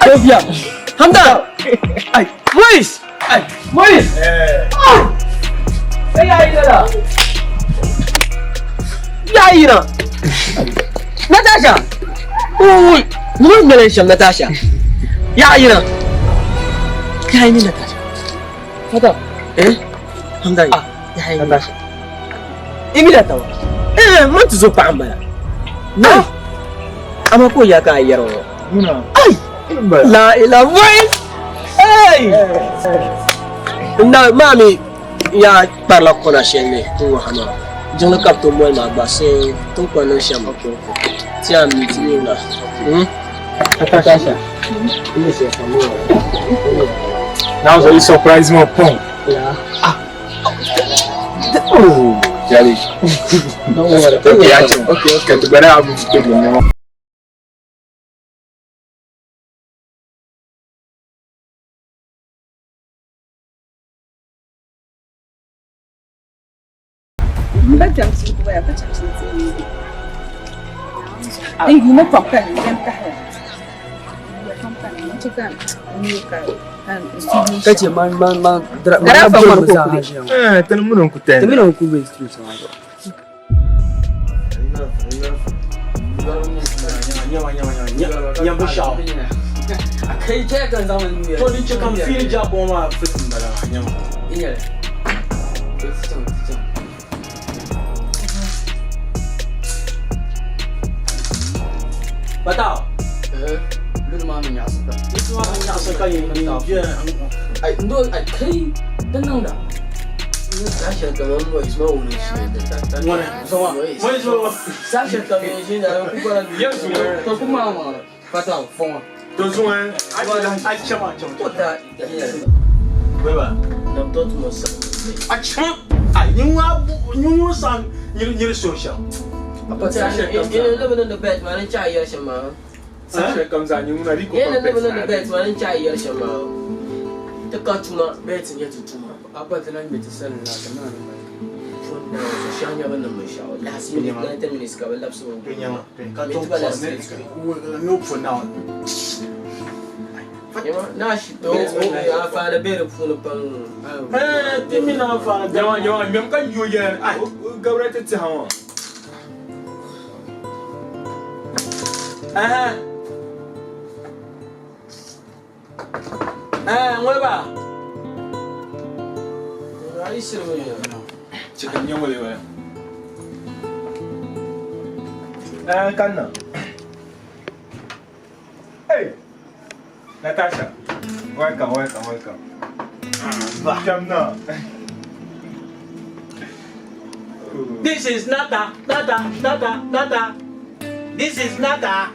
Sofia, Hamdan, Moise, Moise. Ya, Natasha. Uy, mun Malaysia Natasha. Ya, Ya ini Natasha. Fata. Hamdan. Ya ini Natasha. Ini dah tahu. Mun tu zopa ambala. Nah. Ama ko ya ka yaro. Ay. La ilaha Moise. Hey. Nah, mami ya parla kona shene tu hana. Jangan kap tu moi ma base tu kono shamba ko. Tiens, mi là. Natasha. Ini c'est famille. Now you surprise me pong. Yeah. Oh, jali. No worry. Okay. Tu bara abu tu ni. Mbajang sih tu ya, macam sih. Ini guna pakai yang kahar. Macam kan, ini kan. Kace man Gara fa man ko Tan mun ku tan. Tami na ku be street so. Nyam bashao. Kai ce kan zaman ne. To din ce kan fili jabo ma fitin bara nyam. Iya. Batao. Lu ma min ya suka. Itu ma ya saka yin ni je. Ai ndo ai kai dan nan da. Sasha kamar ruwa isma wuri shi. Wani so wani so Sasha kamar shi da ku bara Yes, to kuma ma fata fon. to zuwa a chama chama. Wata iya. Beba. Na to tuma sa. A chama. Ai nyun san ni social. Apa Sasha kamar living in the bed man cha ya shi ma. Sasha comes and you na riko. Yana living in the bed man cha ya shi ma. Ta ka tuma betin ya tutuma. Apa ta nan beti san na da nan ba. Fon da so shanya wannan mai shawo. Last minute 90 minutes ka wala so. Kenya. Ka to ko ne. No for now. Na shi to ya fara bere funu pan. Timi na fa jawa mem kan yo ye. Ai gabrata ti hawo. Ngweba. Ai sirwe ya. Cikin yan wale. Kanna. Hey, Natasha. Welcome. Jamna. This is Nata. This is Nata.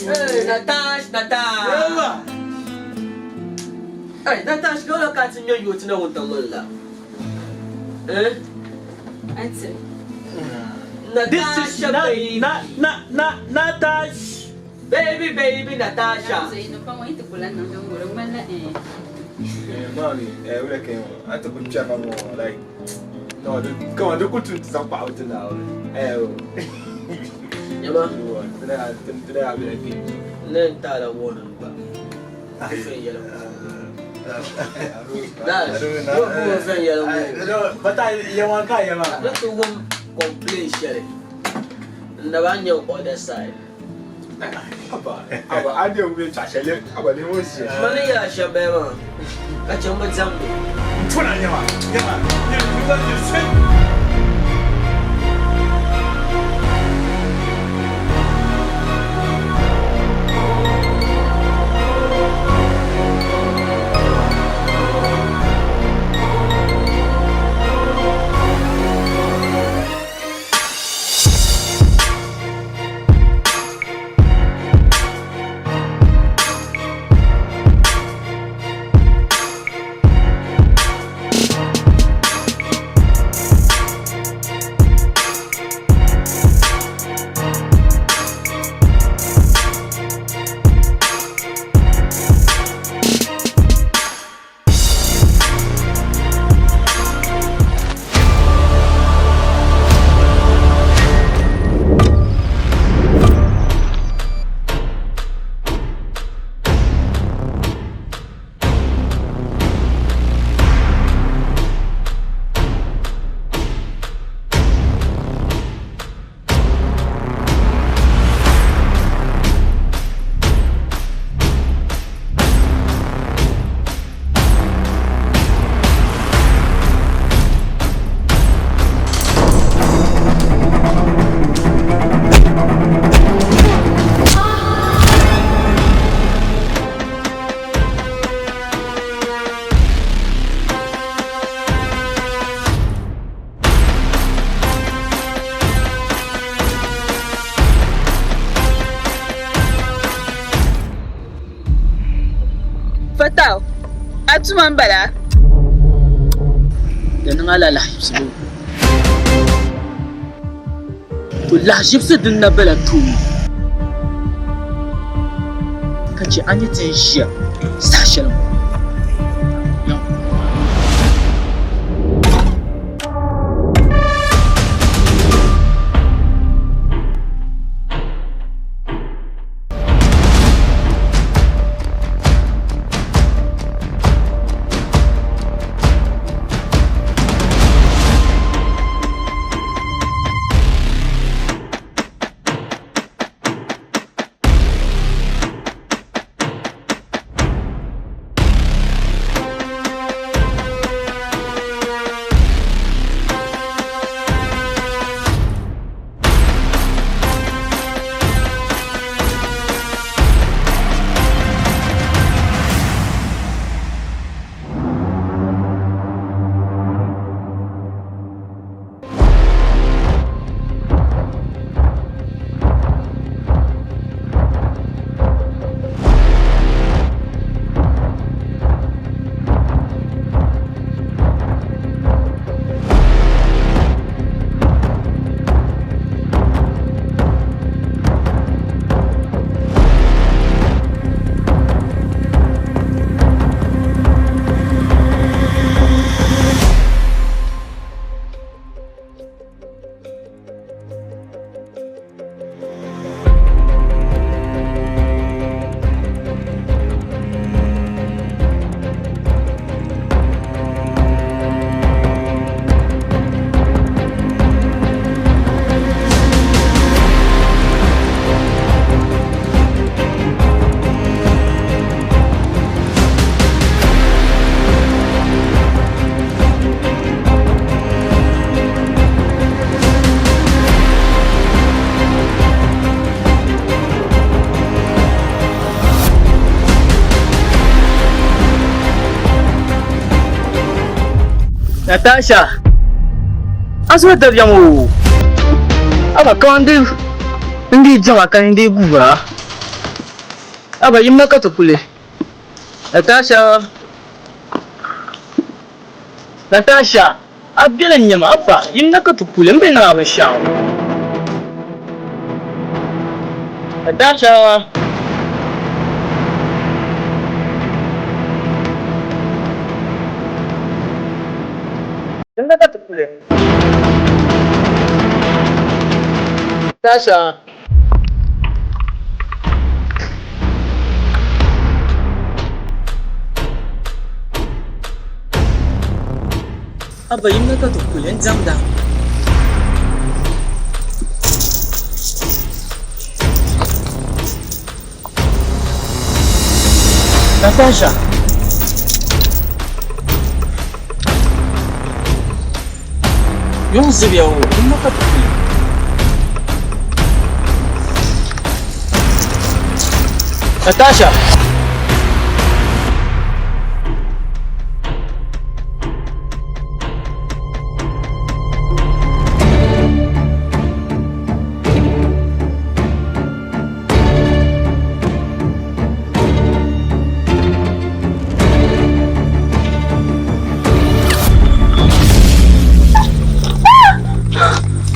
Hey, Natasha. Hey, Natasha, go look at me. You know what I'm la. Answer. This is Natash. Baby, Natasha. Saya nak kamu itu bulan nang orang mana Mami, wala kayo. Ato ko check mo like no, come on, do ko to sa pa out na. Yama, Today I'll be like nan tala wona ba. Fe yelo. Dash. Yo fe yelo. But I want kaya ma. Let the woman complain share. Ndabanyo other side. Aba, ade o be chachele, aba le mo si. Mani ya shabema. Kacha mazambi. Tuna nyama. You tuman bala. Da nan ala lahibsu ne. To lahibsu din na bala tumi. Kace an yi ta shi sashen mu. Natasha, aso da jamu. Aba kawandi ndi jama kan ndi guba. Aba yimna ka to kule. Natasha. Natasha, abila nyama aba yimna ka to kule mbe na ba sha. Natasha. Yimna ka to kule. Natasha. Aba yimna ka to kule nzamda. Natasha. Yung zibiyawo, yimna ka to kule. Natasha.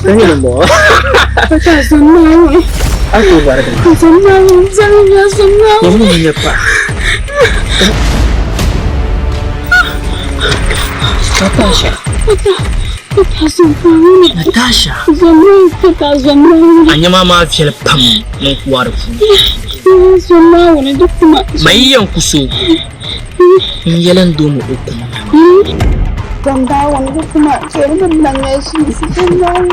Ano mo? Kasamawi. Ako ba rin? Kasamawi. Huwag mo niya pa. Natasha. Kasamawi. Natasha. Kasamawi. Anya mama fiyal pam mun kuwar ku. Kasamawi duk kuma. Mai yankuso. In yalan domo uku. Zambawa duk kuma. Sai nan ya shi. Zambawa.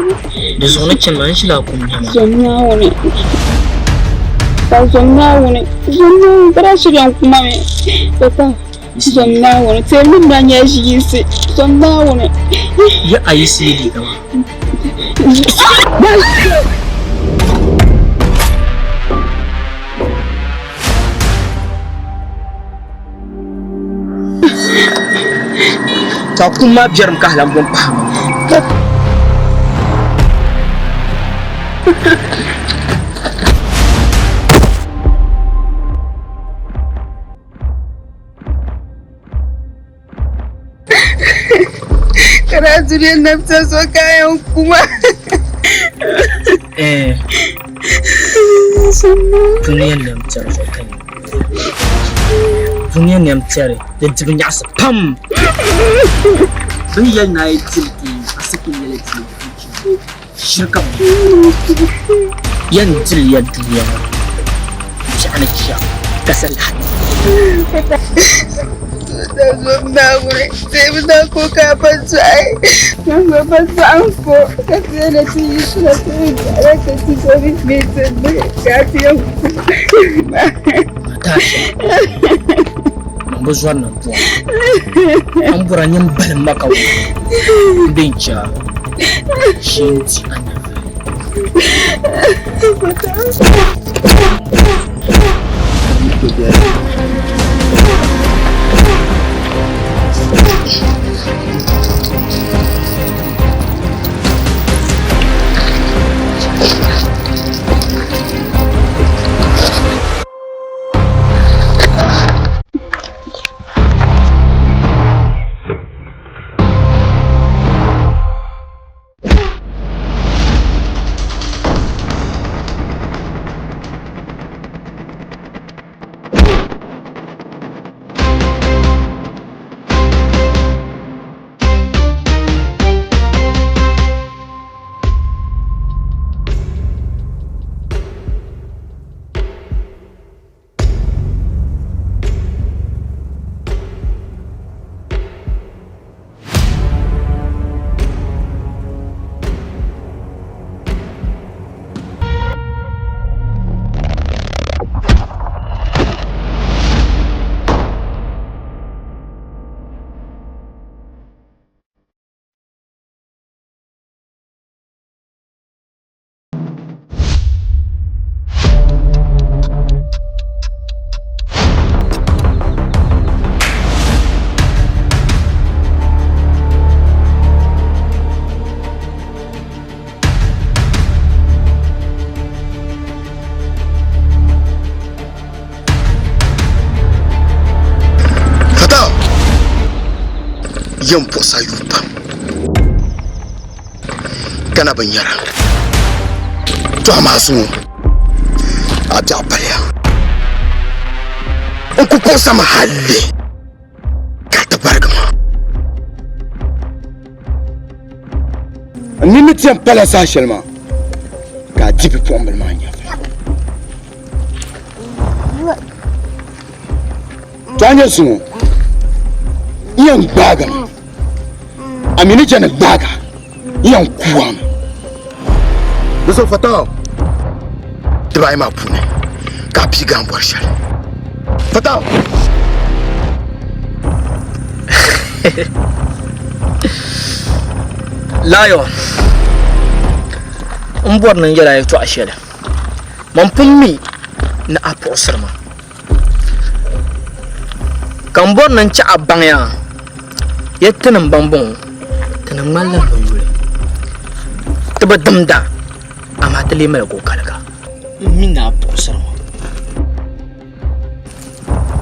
Da zo na cin man shi da kun yama. Zambawa ne. Zambawa ne. Zambawa bara shi dan kuma me. Papa. Zambawa ne. Sai nan ya shi sai. Zambawa ne. Ya ayi sili gaba. Ta kuma biyar muka halambun fahimta. Kana zuriyar nan ta so kayan kuma. Duniyar nan ta so kai. Duniyar nan ta da jibin ya sa pam. Duniyar na yi tilki a sakin yana tilki. Shirka. Yan jiliyar duniya. Ci ana kisha kasar hati. Na wuri sai muna ko kafin su ai. Nan gaban su an ko ka tsaye da su yi suna tsaye da ka ci sori mai tsaye kafiyan ku. Natasha. Mambo zuwa nan buwa. An bura yin balin maka wuri. Binca. Shi ti an yan posa yupa kana banyara to amasu adabaya on ku posa mahalle ka tabargama nini tiyan pala sashelma ka dibi pombal manya tanya sumo yan bagam amini jana baga yan kuwam so fata tibai ma pune ka bi gambo shal fata layo umbor nan yala yato ashela man pummi na apo sirma kan bor nan ci abanya yettan bambon tanan mallan yule taba damda amma tale mara kokarka mina posar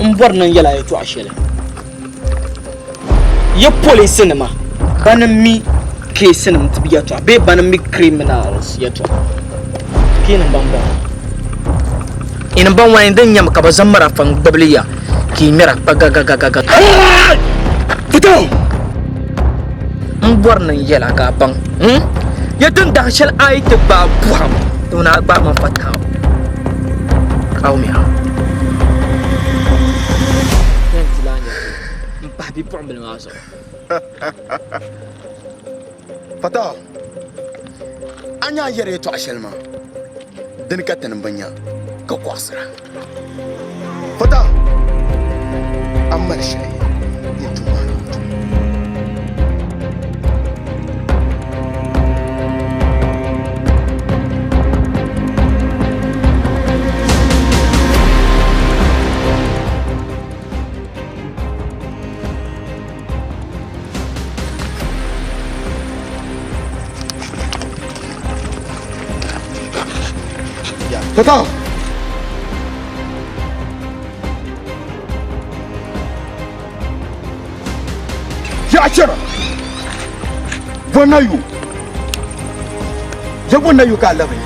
umbor nan yala yato ashela ya police ne ma banan mi case ne mutibiya to be banan mi criminals yato kenan bambon ina ban wani dan yam ka bazan marafan dabliya kimira bagagagaga fito mbor nan yela ka ban ya dun da shal ayat ba buham to na ba man fata kawmiya yan tilanya mpa bi problem aso fata anya yare to ashelma din ka tanin banya ka kwasara fata amma shi ya tuma fata ya cira Vonayu. Jabonayu ka lawe.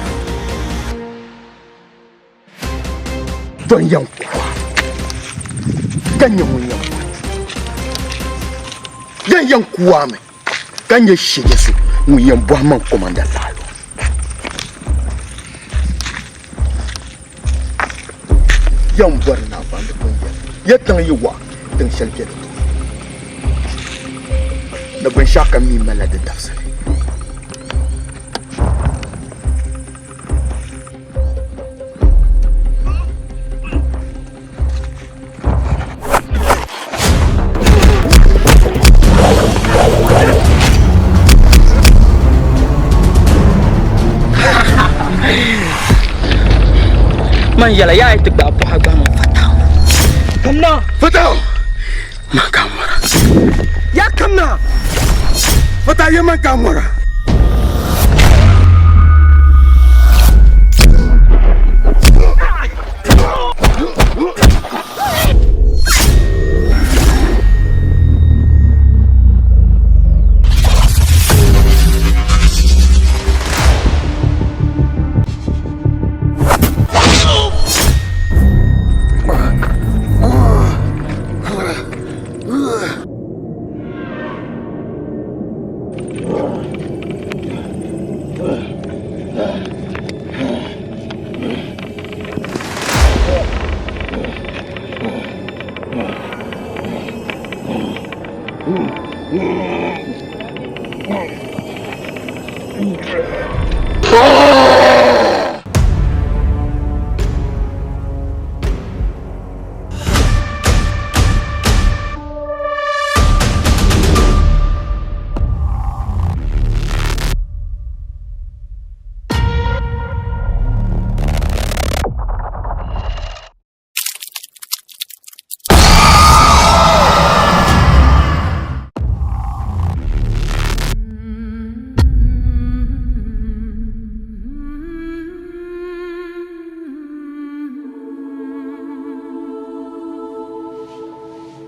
Don yang kwa. Ganye mu yang. Yang kwa me. Ganye shigesu mu yang boaman komanda lalo. Yang warna band punya. Ya tang yuwa tang shalke. Na ban shaka mi mala da tafsir. Man yala ya ita da abu haga man fatao. Kamna Fatao. Makamara. ya kamna. Fatao ya makamara.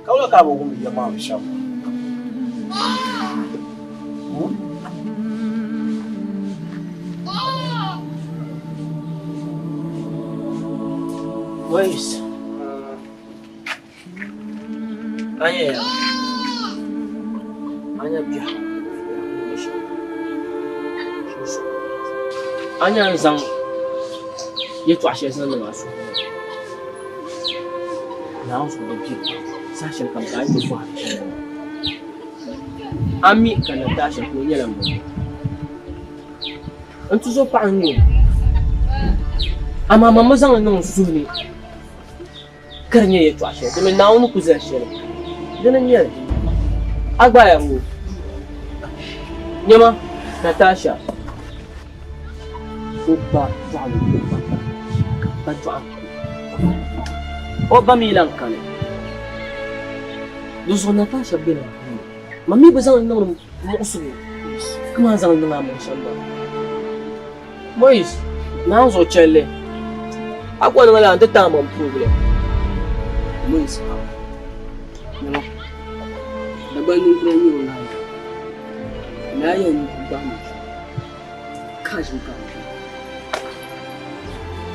Kau ka bo gumi ya ma sha. Boys. Anya. Anya biya. Anya zang ye twa she san da masu. Na su da biya. Sashen kam ka yi fa. Ami kana tashi ko yalan mu. An tuzo pa an yi. Amma mamma zan nan su ne. Karnya ya twashe, da na wani ku zai shi. Da nan yar. Agba ya mu. Nyama Natasha. Uba twalu ba. Ba twa. Oba milan kane. Duzo Natasha bila. Mami ba zan nan musu. Kuma zan nan mu shamba. Boys, na zo chelle. Agora não é tá um problema. Mas não. Dagbani Movies lá. Na yan ba mu. Kashin ka.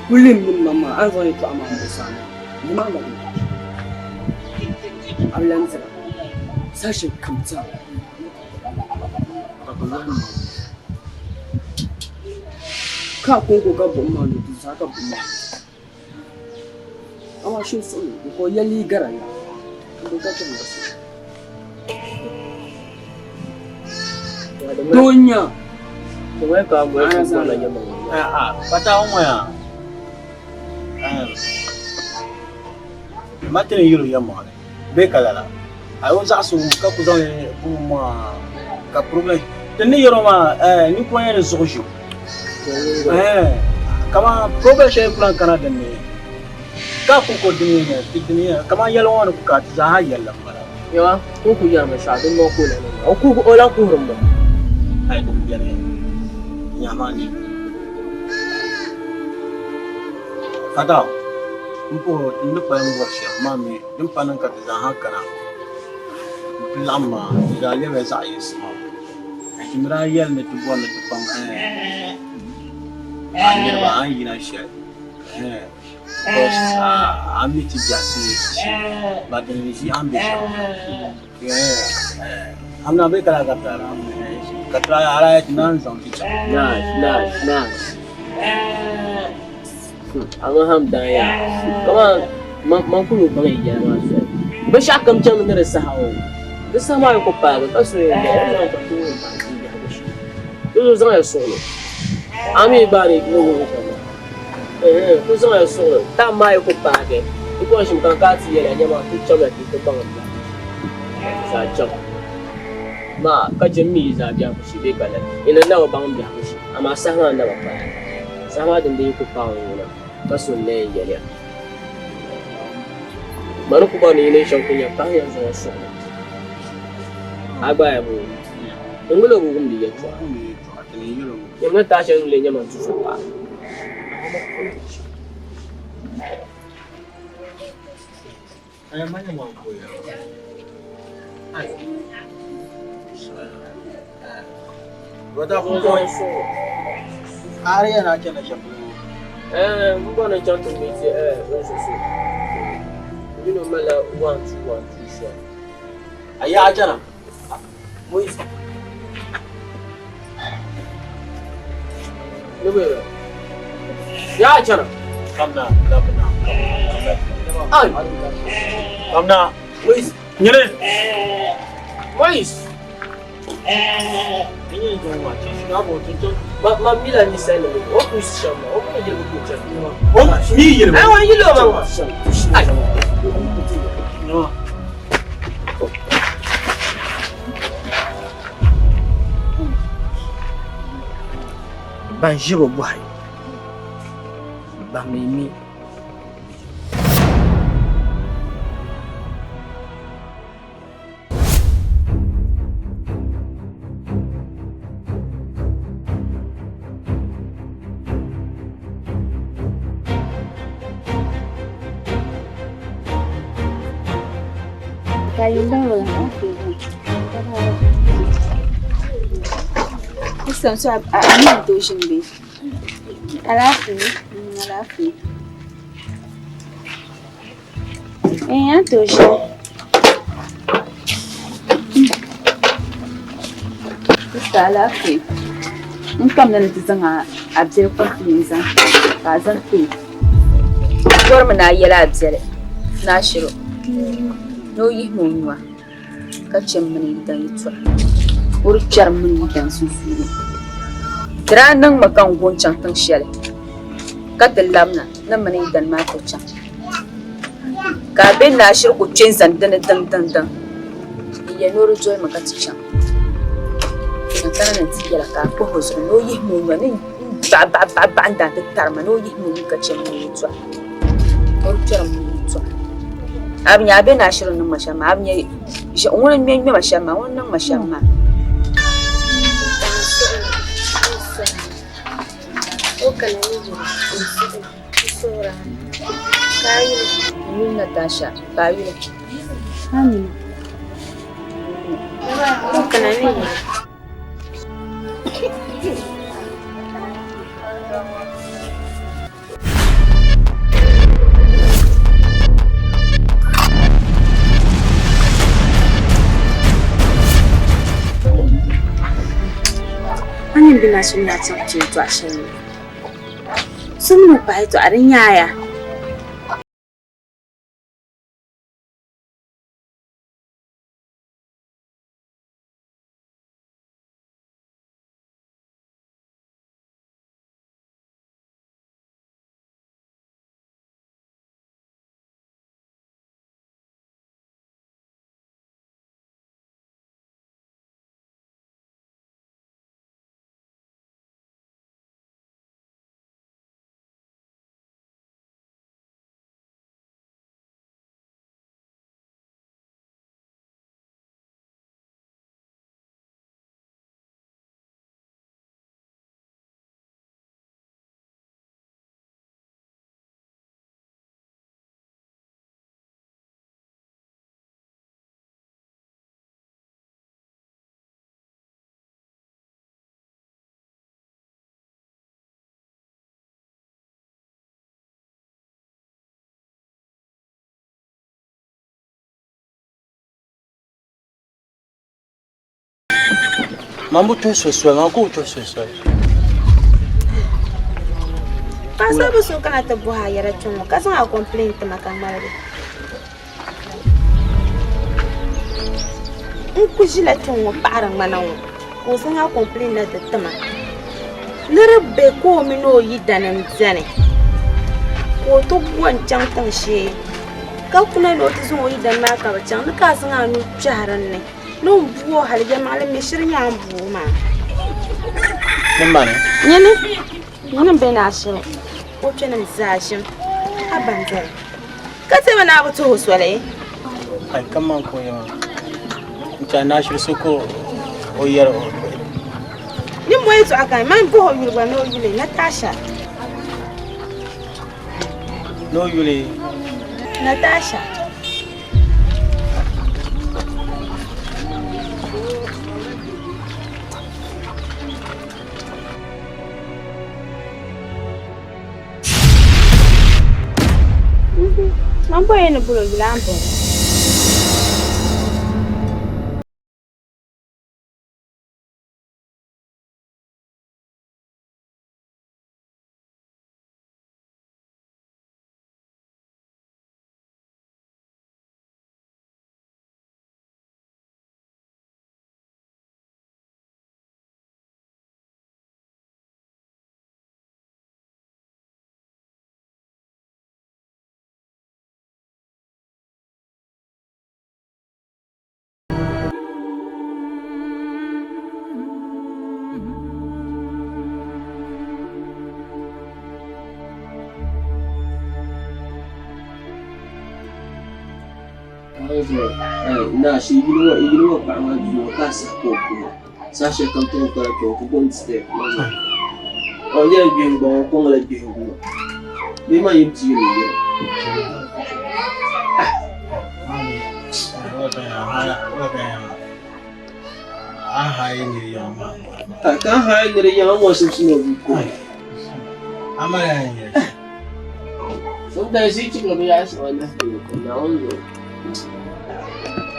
Kullum din mama an zo ne to amma mu sana. Ni ma ba. Allah tsara. Sashin kamta. Ka ko ga bomma ne to saka bomma. Awa shi sun ko yali garaya ko ka tun da su donya to wai ka mu ko na yamma Bata on ya. Matin yiro yamma ne. Be kalala. Ayo za su ka ku zan kuma ka problem. Tani yiro ma ni ko yana zojo. Kama problem shi plan kana da ne. Ka ku ko duniya kama yalon wani ku ka za ha yallan mara yawa ko ku ya ma sha din ko ne o ku ko la ku rumba ai dum yare nyamani ada mpo ndpa ngo shi mami dum panan ka za ha kana lamma da le me za yi sama Imra yel ne to bon to pam ani ba an yina share because I'm meeting just but then is ambition I'm not big like that katra ara it nan song teacher Nice. Ang hamdan ya. Come on, mangkulu bang iya mas. Besar kamcam ni rasa hau. Rasa mai ko pa, kaso ya. Tu zang ya solo. Ami bari no ko sama. Tu zang ya solo. Ta mai ko pa ke. Iko shim kan ka ti ya nyama tu chama ti ko bang. Sa chama. Ma ka jami za biya ku shi be kala. Ina nawa bang biya ku shi. Amma sahan da ba pa. Sama din da ko pa wona. Kaso ne ya. Mano ko ba ni ne shan kunya ta yanzu wasu agba ya bu ngulo bu gumbi ya twa yamna ta shan le nyama su pa ay manya mo ko ya ay wada ko so are na kana shabu mbo na jantu mi ti so you know mala 1 2 1 2 sure aya ajana Moise Nube ya jana kamna ay kamna Moise nyere Moise ni jo wa chi na bo to ma mila ni sai le o ku shama o ku je ku cha o mi yere ai wa yilo ma ai no ban jibo buhai ban mimi Isan so ani to shimbe. Alafu. Ya to shi. Isa alafu. In kam da nti zanga abjel kwafi zan. Ka zan fi. Gor na yela abjel. Na shiro. No yi munwa. Ka cem mini dan yitwa. Urchar mini dan susuru. Tiranan makan goncan tan shele. Katin lamna na mani dan ma ko can. Ka bin na shir ku cin zandan dan. Ya nuru joy maka ci can. Na kana nan tiyala ka ko hozo no yi mun wani ba anda ta tarma no yi mun ka ce mun yitwa. Urchar mun yitwa. Abin ya bin na shirin nan mashama abin ya shi wannan me mashama wannan mashama. Natasha, Kayla. Honey. Anin bina sun ya ce to a shan. Sun mu fa to a ran yaya. Mambo tu sosai, mambo tu sosai. Kasa ba so kana ta buha yara tumo kasa a complaint makan mare. In ku jila tumo paran manawo. Ko san ha complaint na tattama. Lirbe ko mi no yi danan zane. Ko to buwan can tan she. Ka kuna no ta zo yi dan naka ba can ka san anu jaran ne. No buwo har jama'a me shirin ya bu ma. Nembane. Nyene bena ashe. O tena mzashe. Abanze. Kate mana abuto hoswale. Ai kaman ko yawa. International soko o yaro. Ni mwetu akai man bo yurwa no yule Natasha. No yule. Natasha. Mambo yenu bulo gilambo. Na shi igirwa kama juwa kasa ko sashe kan to ka to ko gon step o ye bi ngo ko ngala bi ngo bi ma yim ti ni ye Ahai ni yama. ka ha ni ya mo sim sim bi ko Amara ni. sometimes it will be as on the na on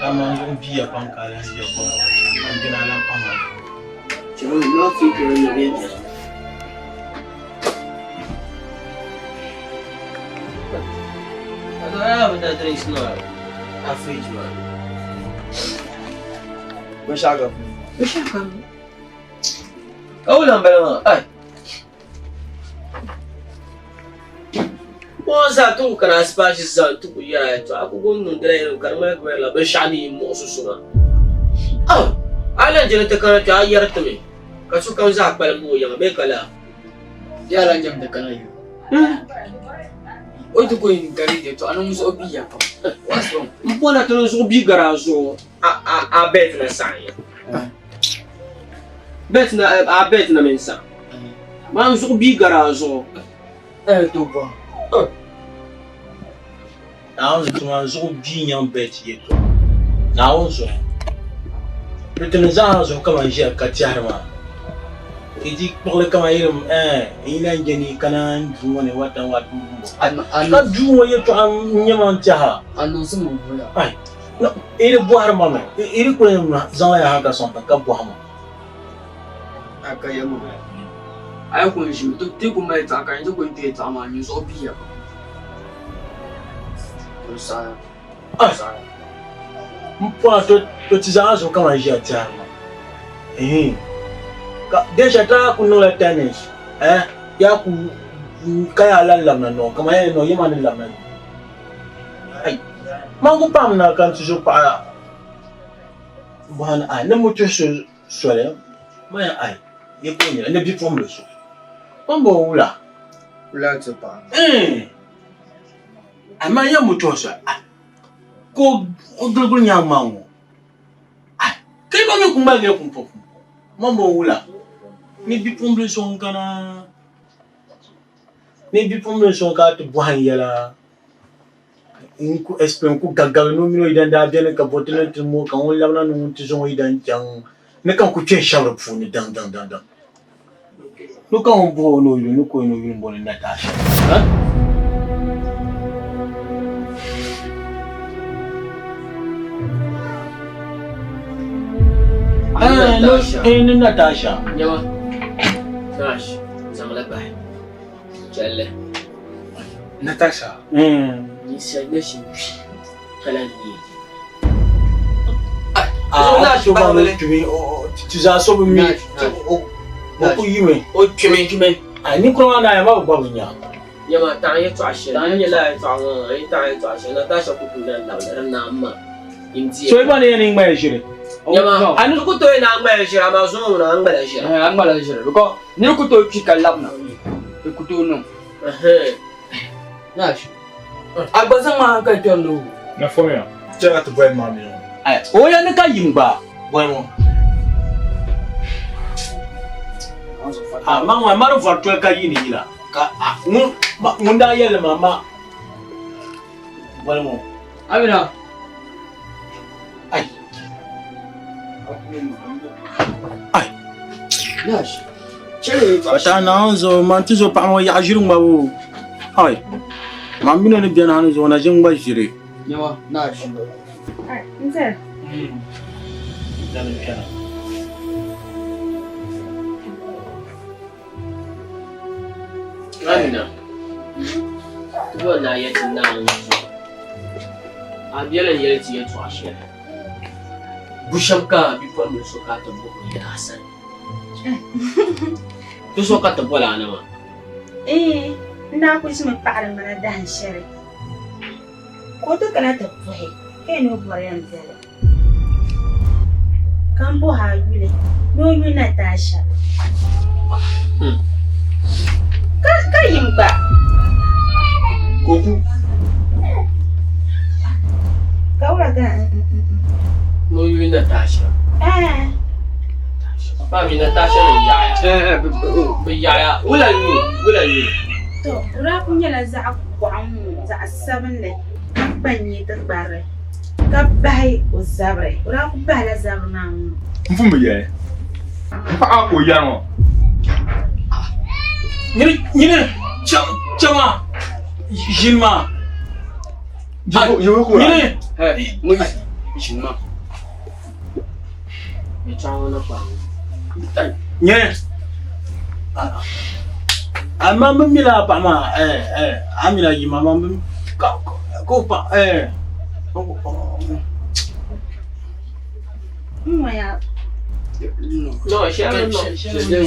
Kama ndio pankala ndio kwa. Ngina la pama. Chama no fit ko ni ye Agora da três no a frente mano Mashaga. Kau lambat mah ai Posa tu kana spashi za tu ya to aku gonnu dare karma ko la ba shani mo susuna ala jere ta kana ta yar ta me ka su kan za bal mo ya be kala ya la jam da kana yo o to ko in gari de to anan so bi ya pa waso mpona to so bi garazo a bet na sanya bet na a bet na mensa man so bi garazo to ba Now to my so being young bet yet. Now so. Pretend so come and share Katiarma. It probably come in Jenny Canan, do what and what. I'm not doing you to Yaman Taha. I know some of them. Aye. No, it is one moment. It couldn't Zaya had something. Kabuhama. Akayamu. I want you to take my talk and to go date on my news or be up. Saya. Mpona to tizazo kama njia tama. Desha ta kunula tennis. Ya ku kaya lamna no kama yeye no yema ni lamna. Ai. Mangu pam na kan tuzo pa. Bwana ai na mutu sole. Maya ai. Ye kunya ne bi fomlo so. Mambo ula. Ula tsepa. Ama ya mutu so. Ko oglogo nyamango. Kai ba me kumba ne kumpo. Mambo ula. Ni bi fomlo so ngana. Ni bi fomlo so ka to bwan yala. Inku espem ku gagal no mino idan da biya ka botene timo kan wala na no tizo idan jang. Ne kan ku che shawra fu ni dan. No kan bo no yu no ko no yu bo ni Natasha. Natasha. Nyama. Nash. Zangala ba. Challe. Natasha. Ni sai da shi. Kalan ni. Nash ba mu tumi tu za so bu mi. Ko yime. O kime. Ni ko na ya ba ba nya. Nyama ta ya twa shi. Ta ya la twa ai ta ya twa shi. Natasha ku tunan da na amma. Inji. So ba ne ni mai shire. Nyama. Anu ku to na ngba shi ama so na ngba shi. Ang mala siya. Because ni ko to kikalap na. Ko to no. Nash. Agbazan ma ka tondo. Na fome ya. Chega tu boy mami. O ya ne ka yimba. Boy mo. Mama maro farto ka yini ila. Ka mun da yele mama. Boy mo. Amina. Nash. Chere Bata na zo man tu zo pa mo ya jiru mbabu. Ai. Mamina ne biana hanu zo na jingba jire. Nyawa Nash. Nze. Dana biana. Amina. Tuwa na ya tinna nzo. Abiyalan yelti ya twa shi. Bushamka bi fa mi so ka ta bo ya Hassan. Tu so ka ta bola na ma. Na ku shi mai fa'arin mana da hanshare. Ko to kana ta fuhe. Kai no boyan zale. Kan bo ha yule. No yu Natasha. Ka yimba. Koku. Kaura ga. No yu Natasha. Ba mi Natasha ne yaya. Bi yaya. Wula yu. To, ura kun yala za a kwamu za a sabon ne. Banye ta bare. Ka bai o zabre. Ura ku ba la zabre na mu. Mfumu ye. Mfa ko ya no. Ni chama. Jilma. Yo ko. Ni Mu Shima. Ya chawo na kwa. nye. Ama mila pa ma amila yi mama ko pa Maya. No, shi an no.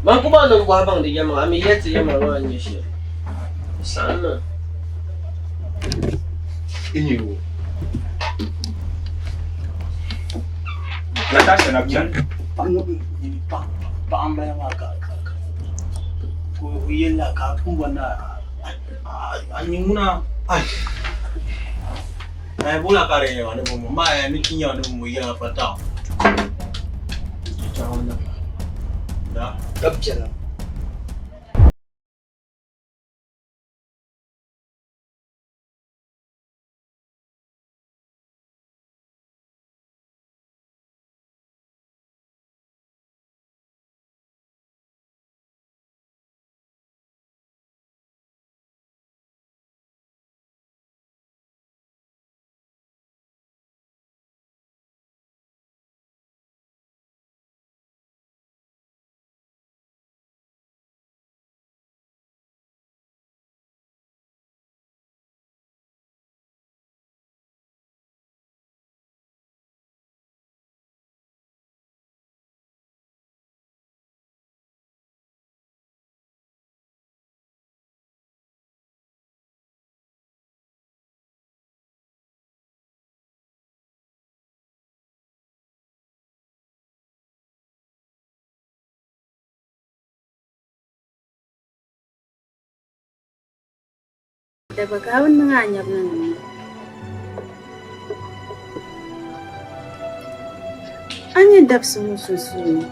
Man kuma nan ba ban da yamma, amma yace yamma ruwan ne shi. Sannan. Inyo. Natasha na biyan. Pa ambaya ma ka ko yella ka kun bana anyi muna ai bula kare ne wani mu ma ya ni kinya wani mu ya fata da Kapchala. Da baka wannan hanyar nan ne. An yi dabsu musu su ne.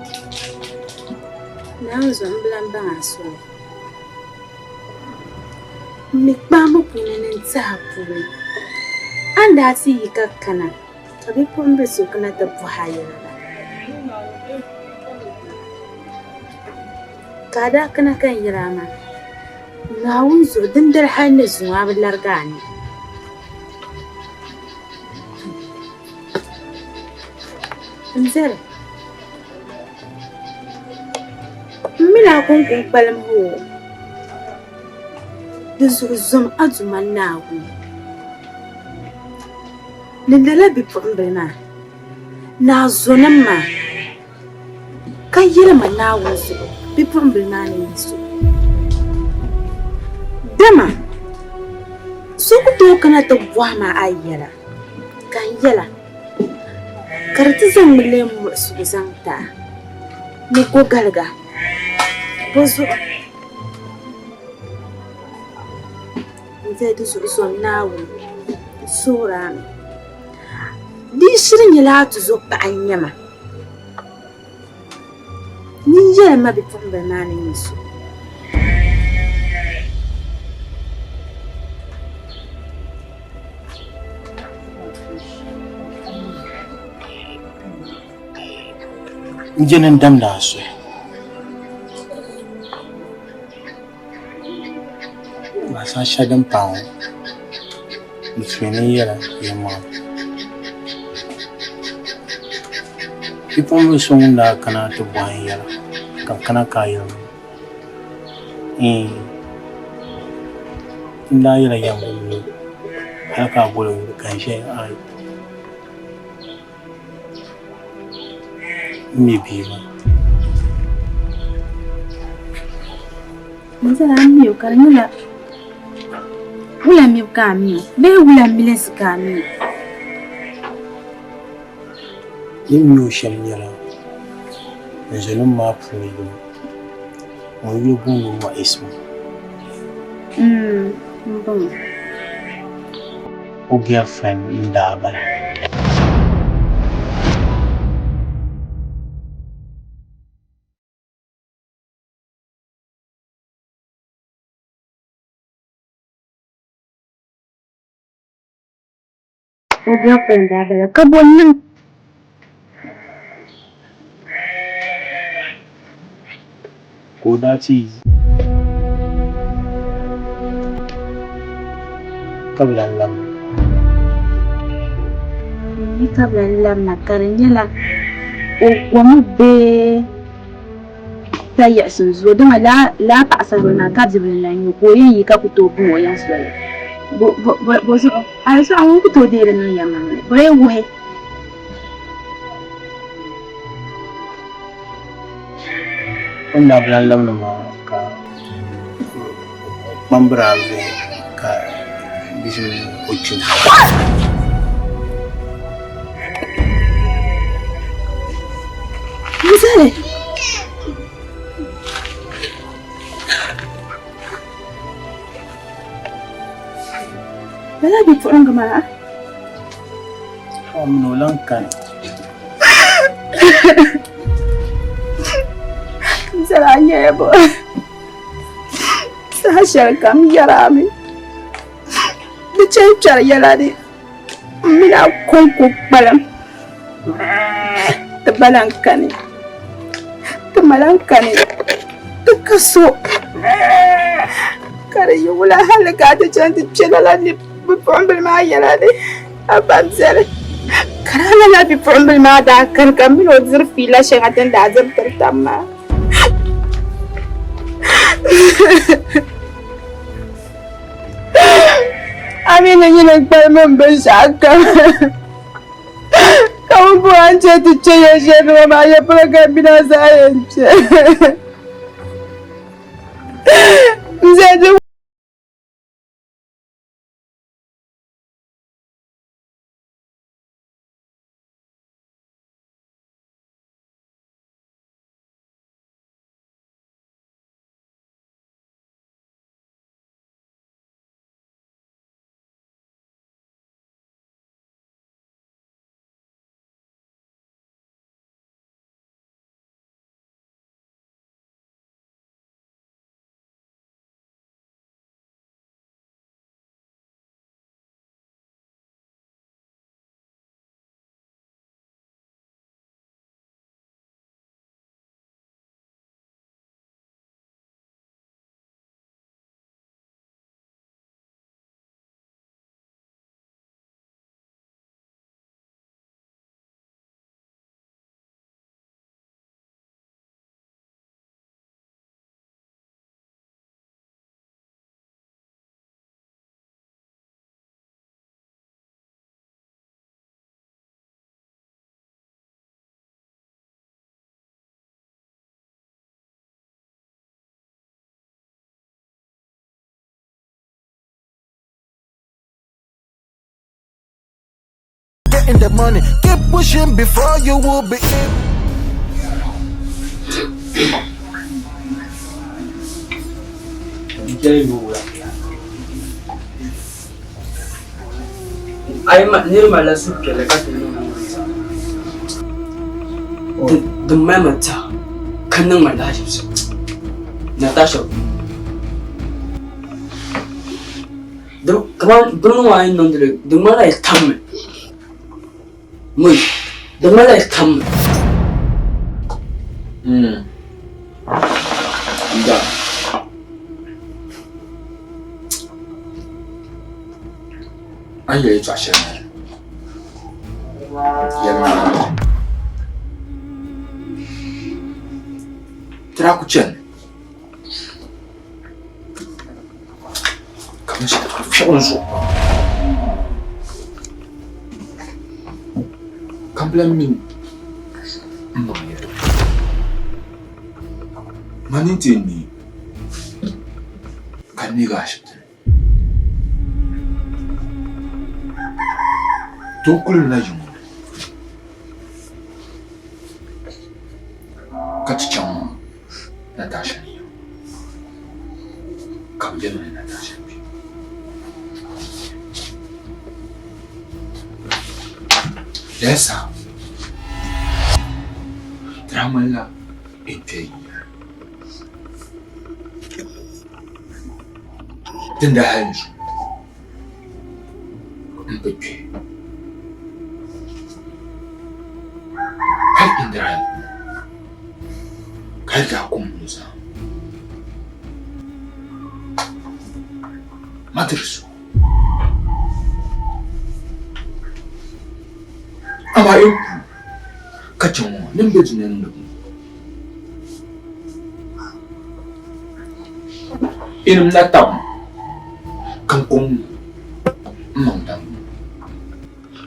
Na yanzu an bulan ban a so. Mikpa muku ne nan ta hakuri. An da ti yi kakkana. Tabi kun bi su kana da buhayar da. Kada kana kan yi rama. Na wunzo dindar hannun zuwa bilar gani. Nzere, maa kun kpalim ho di zuɣu zom aduma Naawuni ni lala bipuɣimbila maa naazonim maa ka yilima Naawuni zuɣu bipuɣimbila maa ni yiso dama so ku tooi kana ti bɔhi ma a yɛla ka n yɛla ka di ti zaŋ mi leen muɣisigu zaŋ taa ni ko galiga bo zuɣu n zaya di zuɣu zom Naawuni soorami di shiri nyɛla a tuzo paɣa n nyɛma nin yɛli ma bipuɣimbila maa ni yiso Jinin damda su ba sa shadin pawo mutumin yara yamma ipon mi sun da kana ta buwan yara kan kana kayan inda yara yamma ne haka gurin kan shi ai maybe Nzala miyo karanyula wula miyo kamiyo be wula miles kamiyo miyo shamnyala nzalum ma puni mo yobunu ma ismu mbon o girlfriend ndaba Udah pindah dari kebun Kodati kabilan lam ini kabilan lam nakarinya lah uang be saya sunzu dengan la tak sabana kajiban lain koyan yi ka kuto bu wayan su bo so ai so an kuto de ran yamma bare wuhe wanda bilan lam ma ka bambara ka bisin ocin Misale Bala bi furan gama no lankan Misale bo Sashar kam yarami da cancar yarade mina konko balan ta balankane ta malankane ta kaso kare yi wula halaka ta can ta cinala ne bifon bilma yarade a banzare karana na bifon bilma da karkan mino zurfi lashin hatin da zartar tamma Amina yine kalmın bir şaka. Kamu bu anca tücce yaşadım ama yapılakan biraz ayınca. Bize getting the money. Keep pushing before you will be able. Nirma la suke da kafin nuna mata. Da mamata kannan malaji su. Natasha. Da kamar birnin wayan nan da mala ya tamme. Mai da mala ya tamme. Da. An yi tsashe ne. Yana. Tira ku cen. Kamar shi da fiyon su. Kambulan min. Maninti ni. Kan ni gashi. Tokul na yung kachichang Natasha niyo. Kambiyan na Natasha. Desa. Drama la impey. Tinda hanjo. Impey. Indra katika kumuza madrasu ama yau kacin wa nan bai tunanin da inim na tam kan kun mandan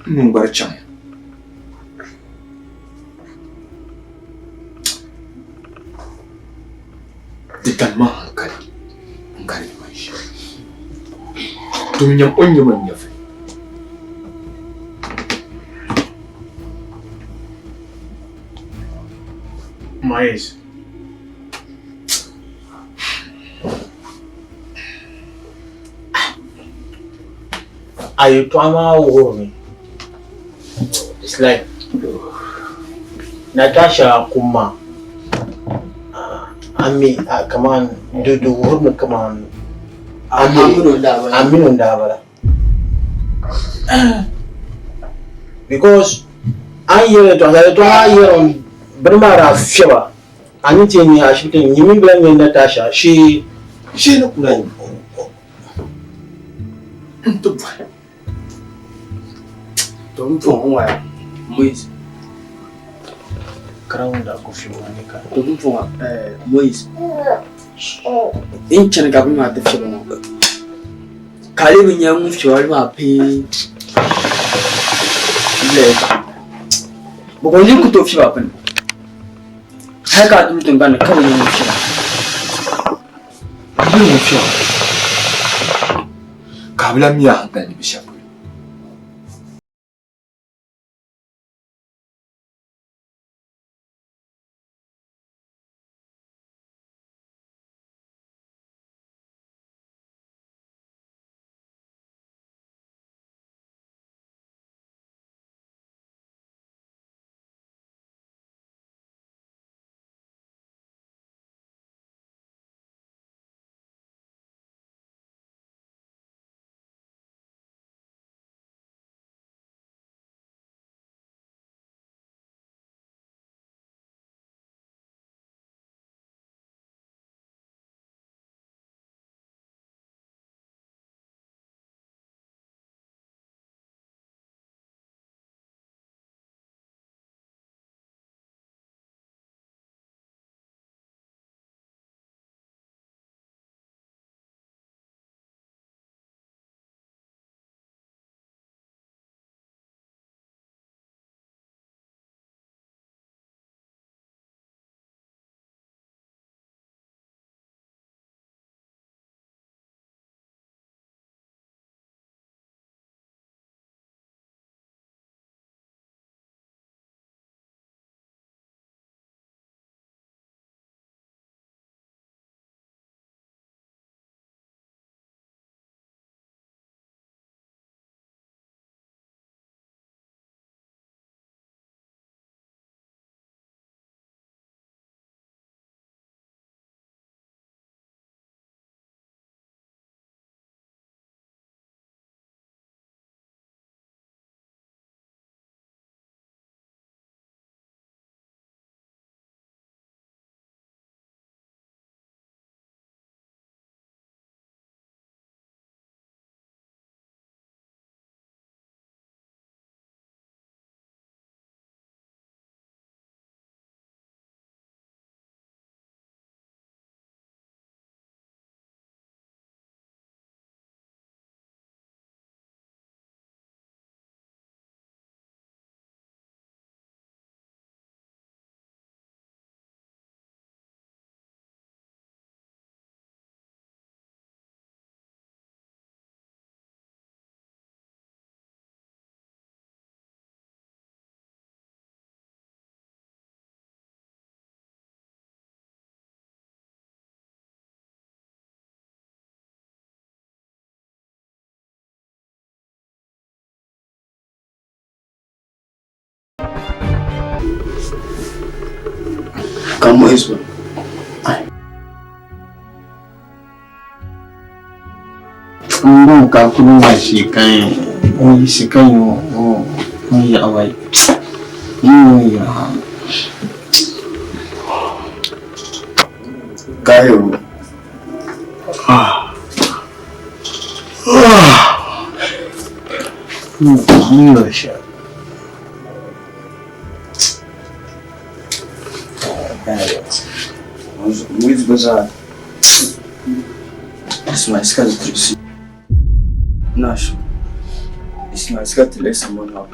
mun bar can Dikalma hankali mai shi. Domin yan ƙunyi man yafi. Mais. Ayo tuama wurmi. It's like Natasha kuma. Ami kaman dudu hurmu kaman Aminu Ndabala. Because I hear it on Burmara Fiba. Anything I should think you mean Natasha. She look like Don't why. Moise. Crown da coffee wanika. Moise. In China Gabin at the film. Kalibin young Fiora pay. But when you could have happened, I got Luton Banner coming in with you. Kabla miya hankali bishop. Come on, Isma. Não, calculo mais fica em se canho ou ia vai. Caiu. English. Muito pesado. Isso mais que trouxe. Nash. Isso mais que te lesse mano lá.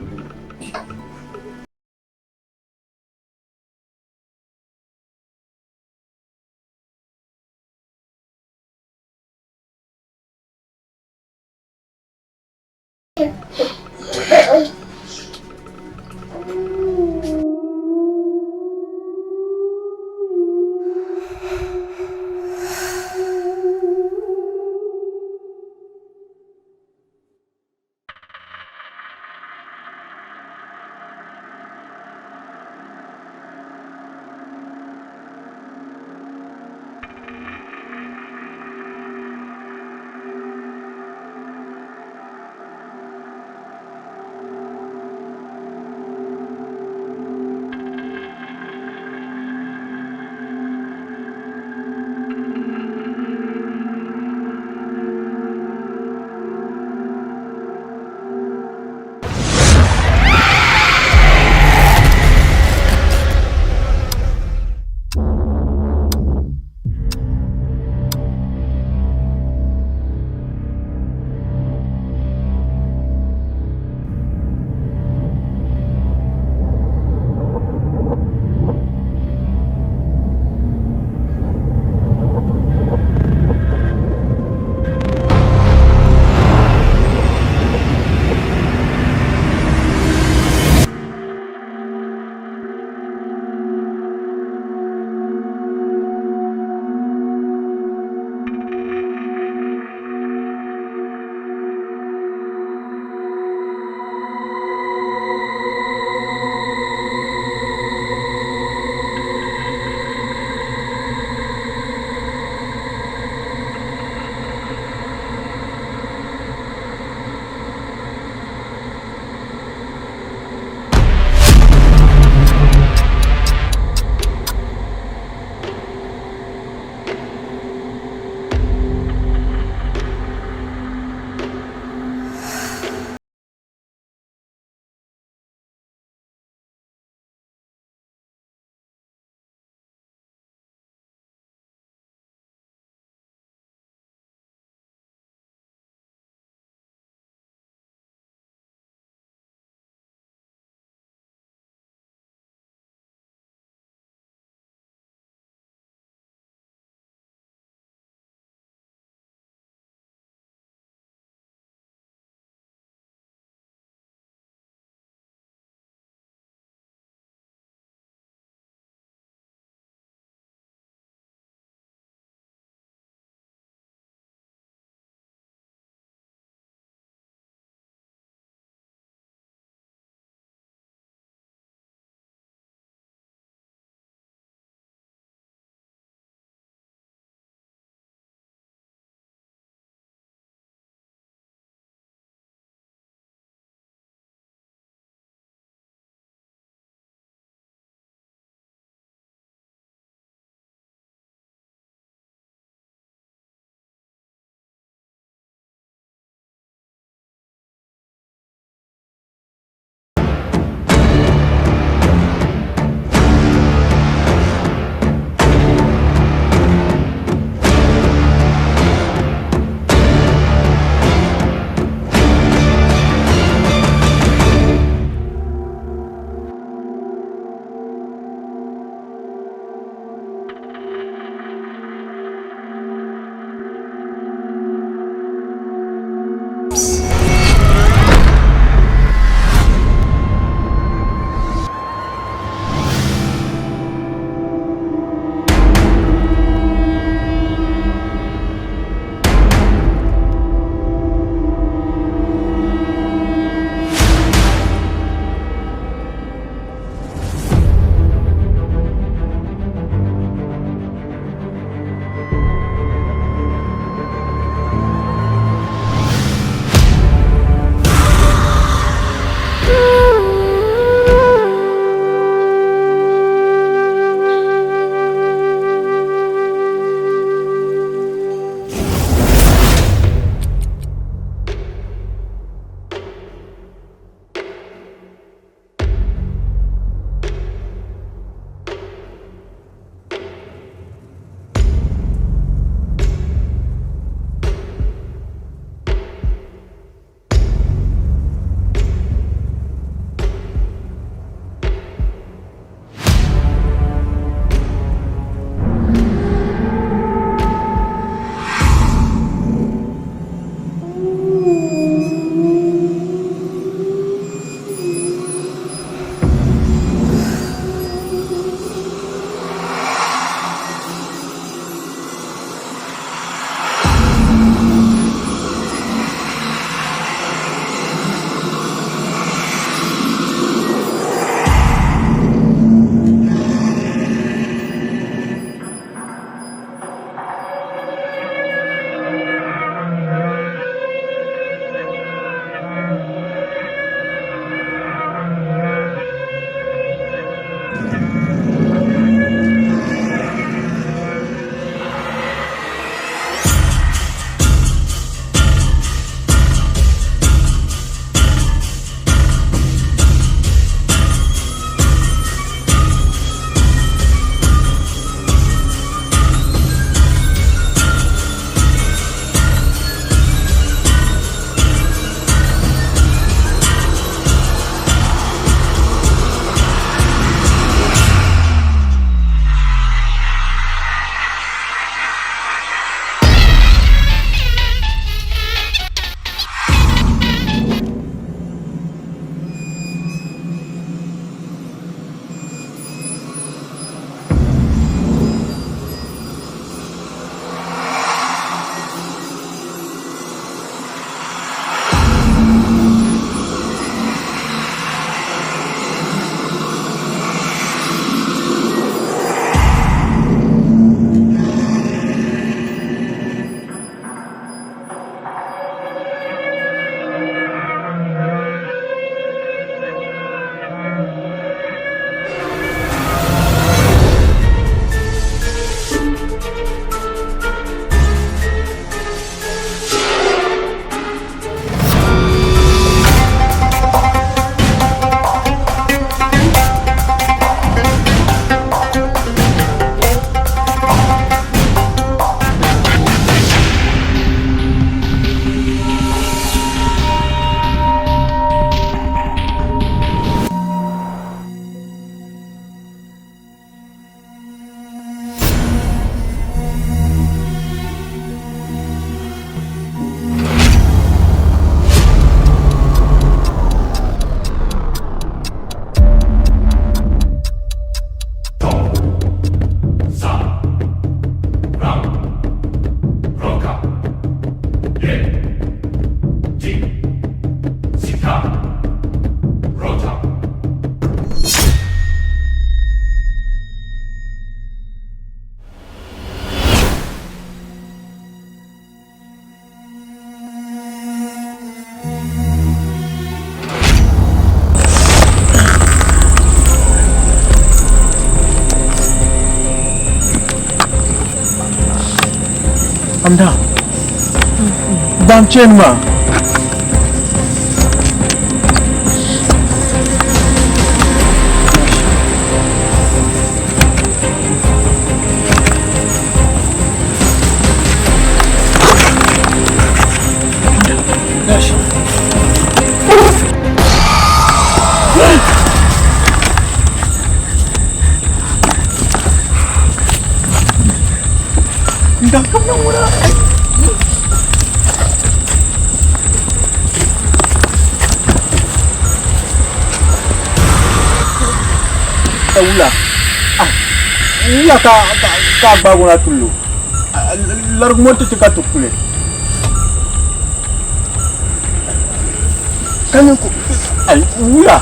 I'm down. Damn chain man. Ula ka bago na tulo. Largo mo to tika tukule. Kanyo ko ay ula.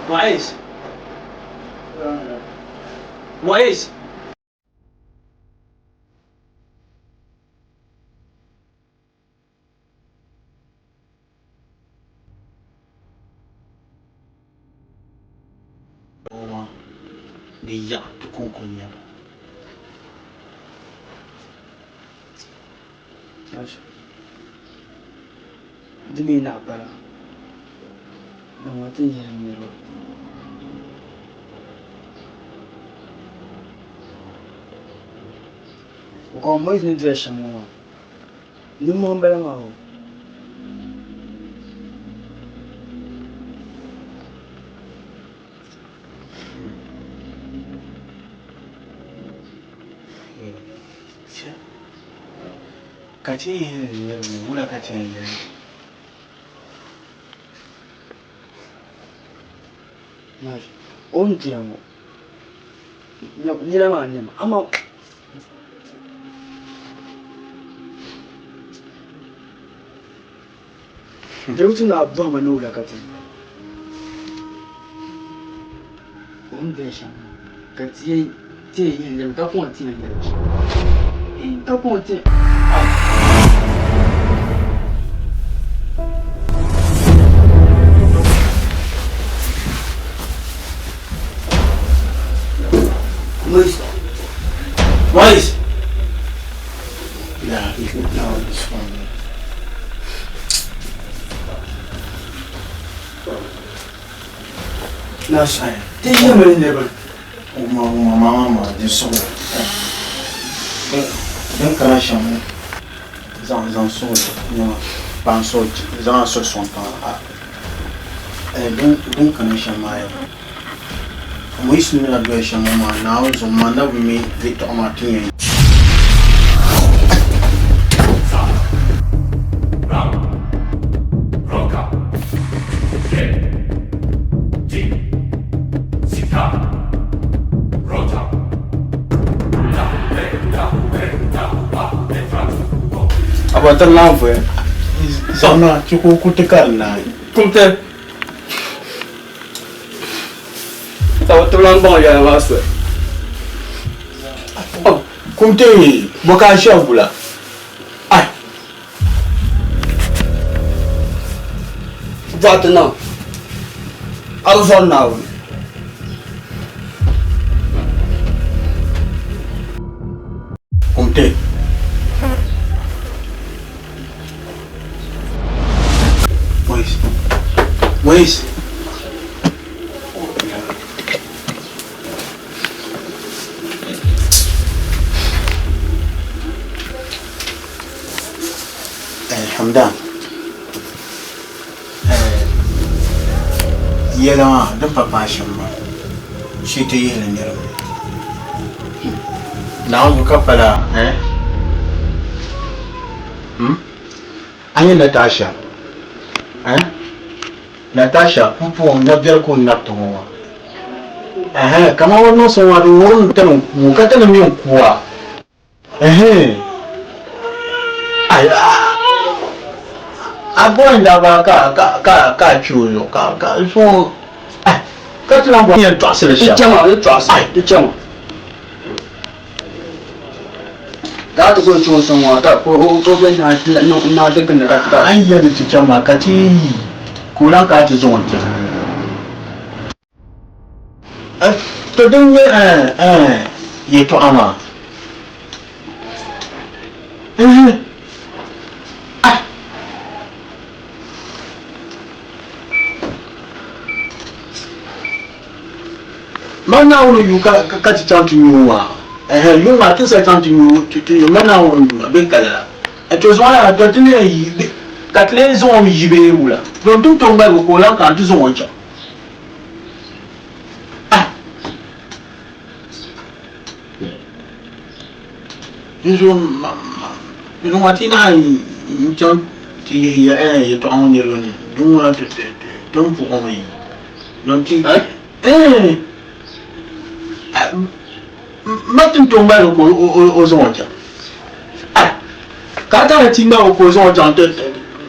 Muiz. Muiz. Oma ni ya tukunkunya. Acho. Dimi na para. Não atinge a minha rua. O como mais não deixa mo. Não me lembra mal. Kati ula kati Mas onde amo? Nila manya ama Deus na abba manula kati. Onde deixa? Kati te ele tá pontinha ele. Tá pontinha. Muiz. Yeah, you can now this one. Nasai. Te llamo el never. Mama, this song. Don't crash on me. Zan so. Pansou, Zan so son temps. Don't connection my. We see na do HMMM now, so manda we me Victor Martin. About the love, Zana, chuko kutekar na. Kumte. Tahu tu lambang yang masuk. Kumte, bukan chef pula. Ai. Wat nou? Alles on now. Kumte. Wais. Hamdan. Yela dan papa shamma. Shi ta yi ne ro. Na mu kafala Anya Natasha. Natasha, mpo ngabjel ko natongo. Kama wono so wa do tan mu ka tan mi kuwa. Ai Abo nda ba ka chuyo ka so ka tla bo yen twa se le sha. De chama. Da to ko chuo son wa da ko ben na de kan da. Ai ya de chama ka ti kula ka ti zo wonta. To dun ye to ama. Mana ulu yuka kati chantu nyuwa. Yuma kisa chantu nyuwa. Mana ulu bekala. Eto zwana dotine yi katle zon yibe ula. Don tu tomba ko la kan tu zon wacha. Nous matina une chante qui est en ironie. Nous avons donc pour moi. Donc Matin tombe aux ondes. Quand on est timba aux ondes,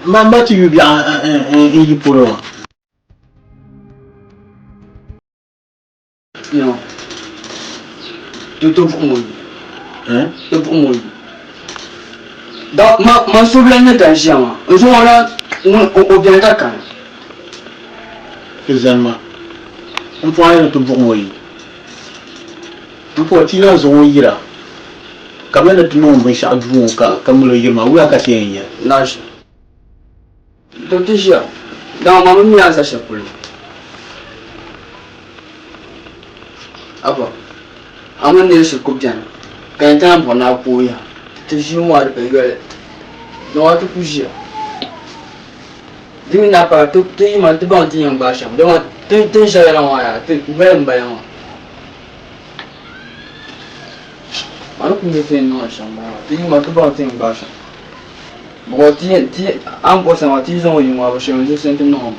maman tu bien un pour eux. Non. Tout pour moi. Tout pour moi. Donc, ma souvenir d'un chien, ils ont là, au bien d'accord. Exactement. On peut aller tout pour moi. On peut tirer aux ondes là. Comme elle est tout le monde, mais chaque jour, comme le yéma, où est-ce qu'il y a? Nage. Donc, déjà, dans ma mamie, à sa chapeau. Ah bon? À mon nez, je coupe bien. Quand il y a un bon appui, tu joues moi de gueule. Donc, tu peux jouer. Tu n'as pas tout, tu m'as tout bâti en bas. Donc, tu gères la moya, tu mets un bain. Alors, tu me fais une chambre. Tu m'as tout bâti en bas. Bon, tu en passant, tu as eu moi, je me sens non.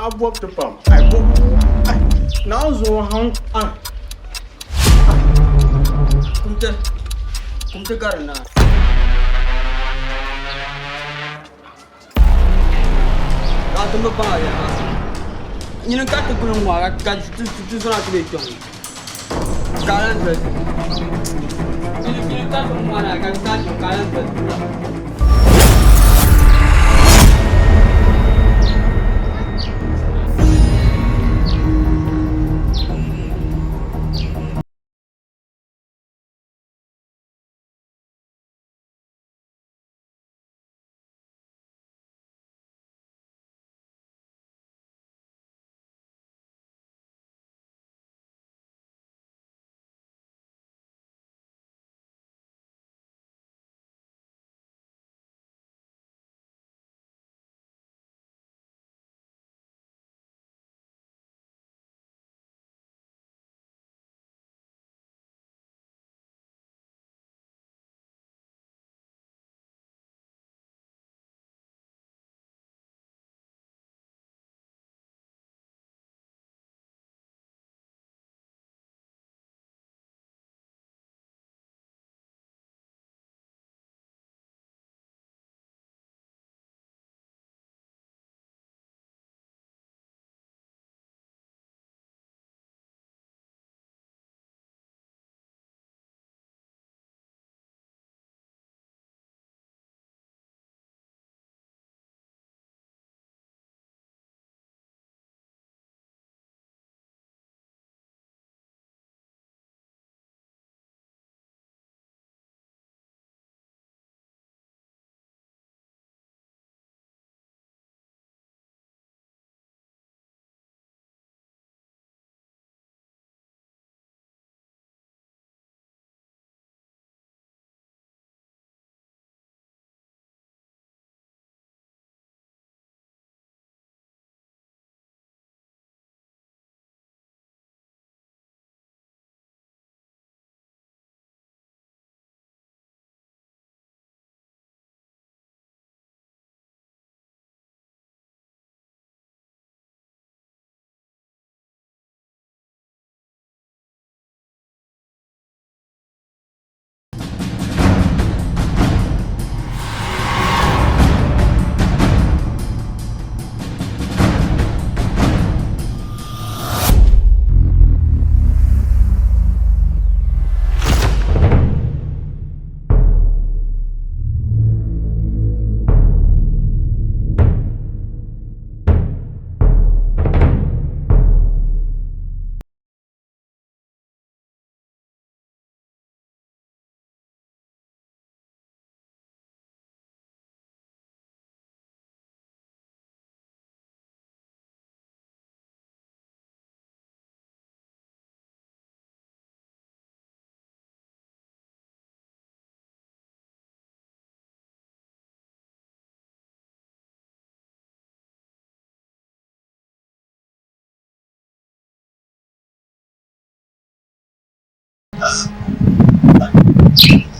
I walk the pump. I walk. Now so hang. Kumte karna. atum ba ya. Ini kan tu kurang muara kan tu sana tu betul. Kalan tu. Ini kan tu muara kan kalan tu.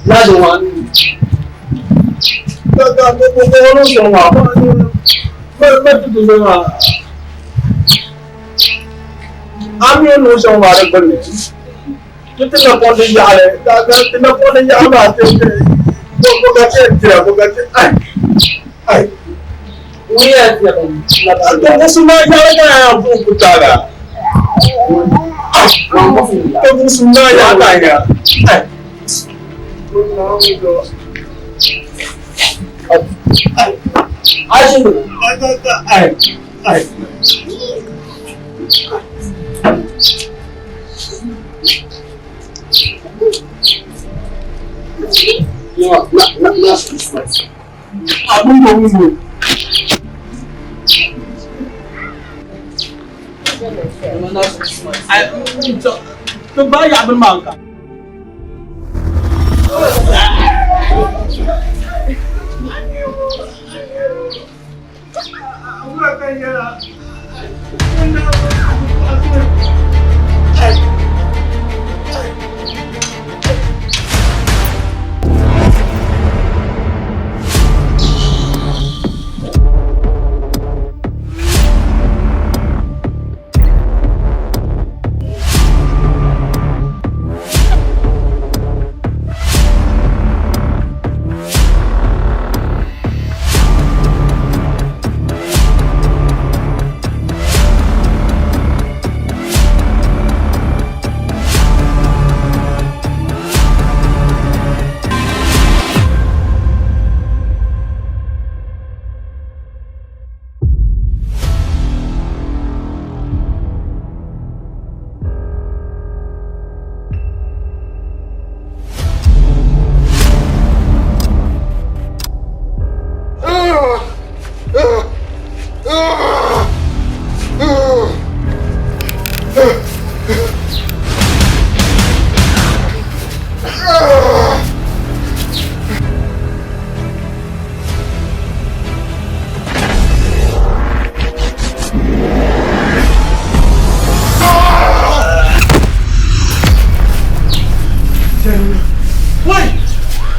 Lado one. Ano siya nga? Ba't ito siya nga? Ami yun mo siya nga rin ba rin? Ito tinapon din niya rin. Tinapon din niya natin. Bugat. Ay. Uyan siya kung ito mo sumaya ka ang pupunta ka. Ito mo sumaya ka nga. Ay. Kebanyak bermangkak.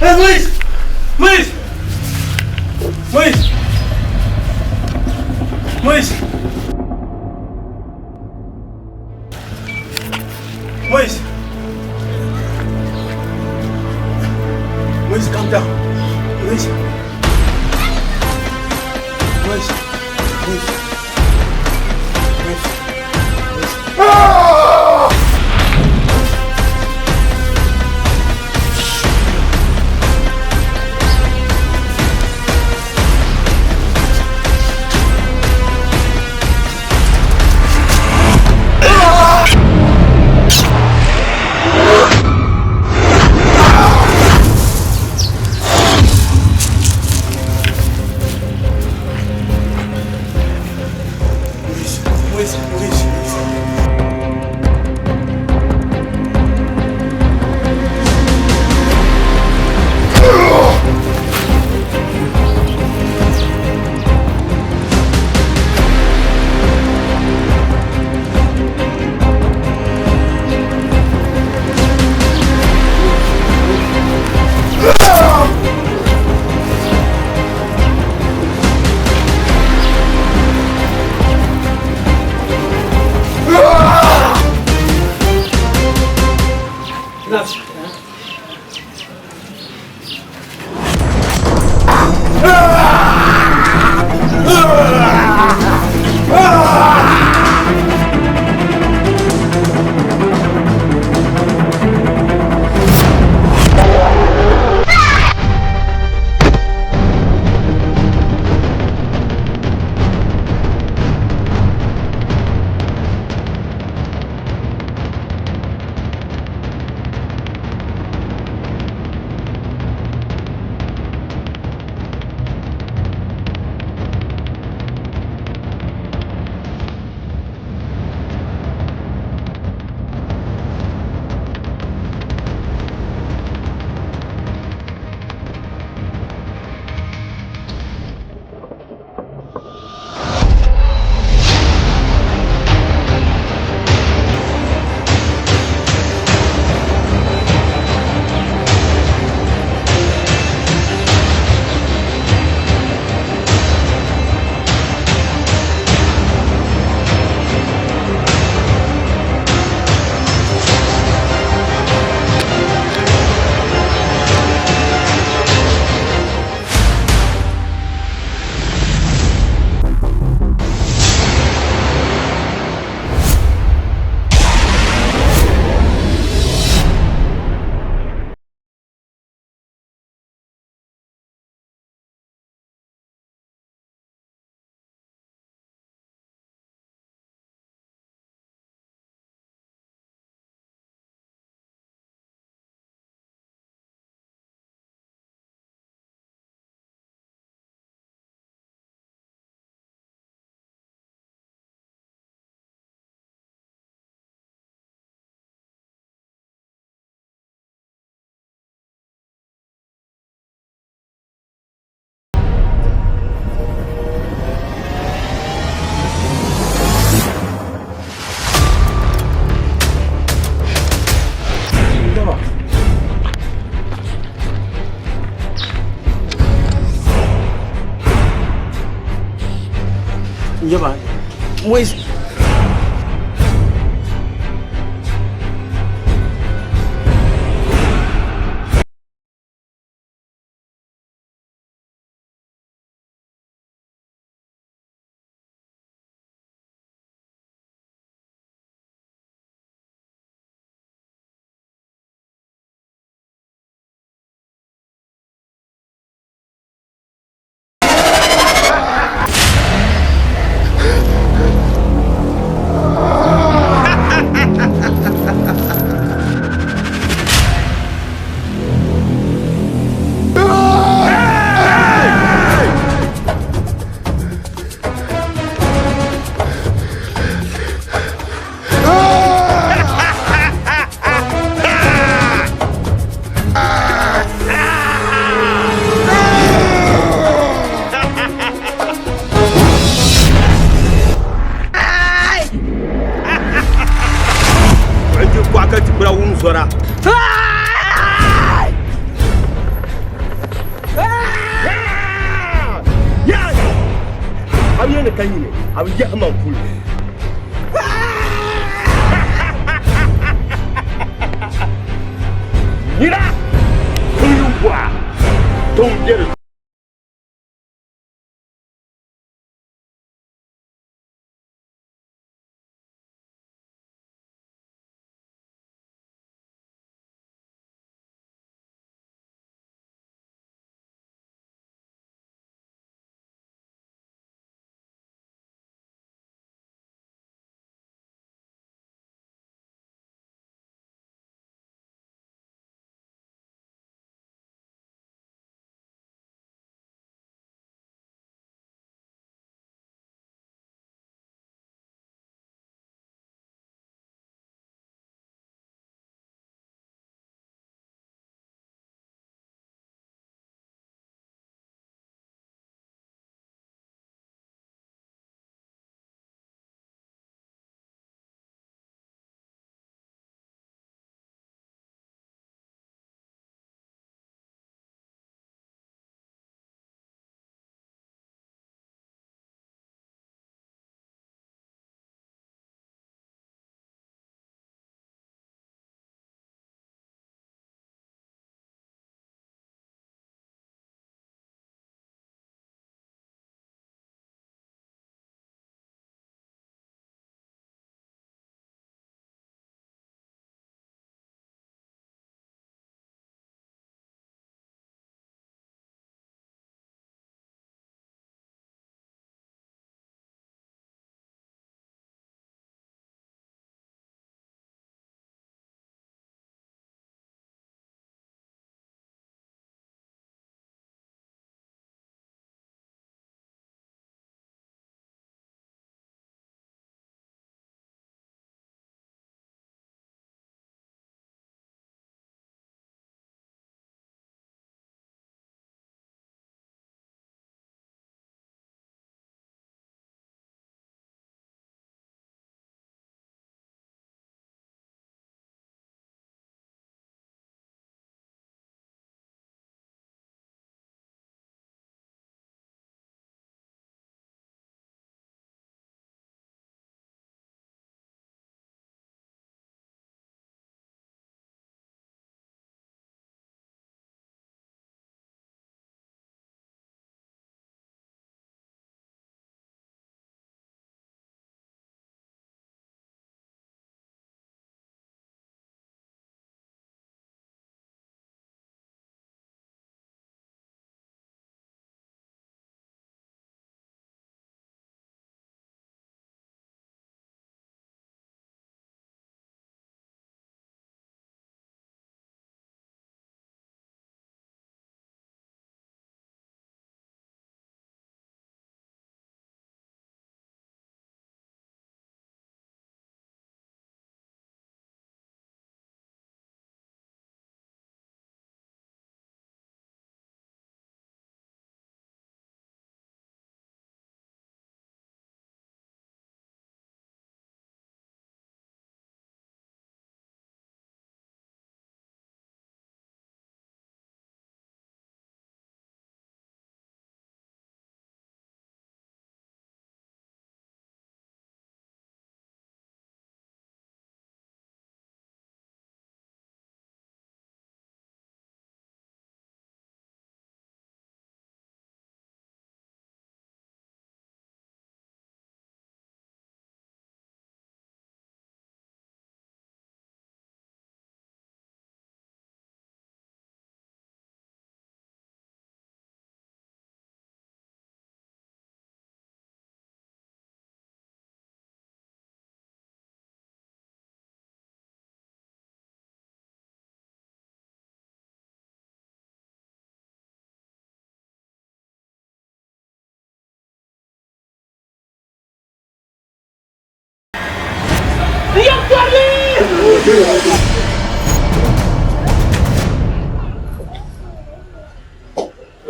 Hey, Moïse! Moïse! Moïse! Moïse! Moïse! Moïse, calm down. Moïse! Moïse! Moïse! Moïse! Ah! Iya, Pak. Moïse. na kanyine abiya amankulu Mira! Kuyuwa! Don't get it!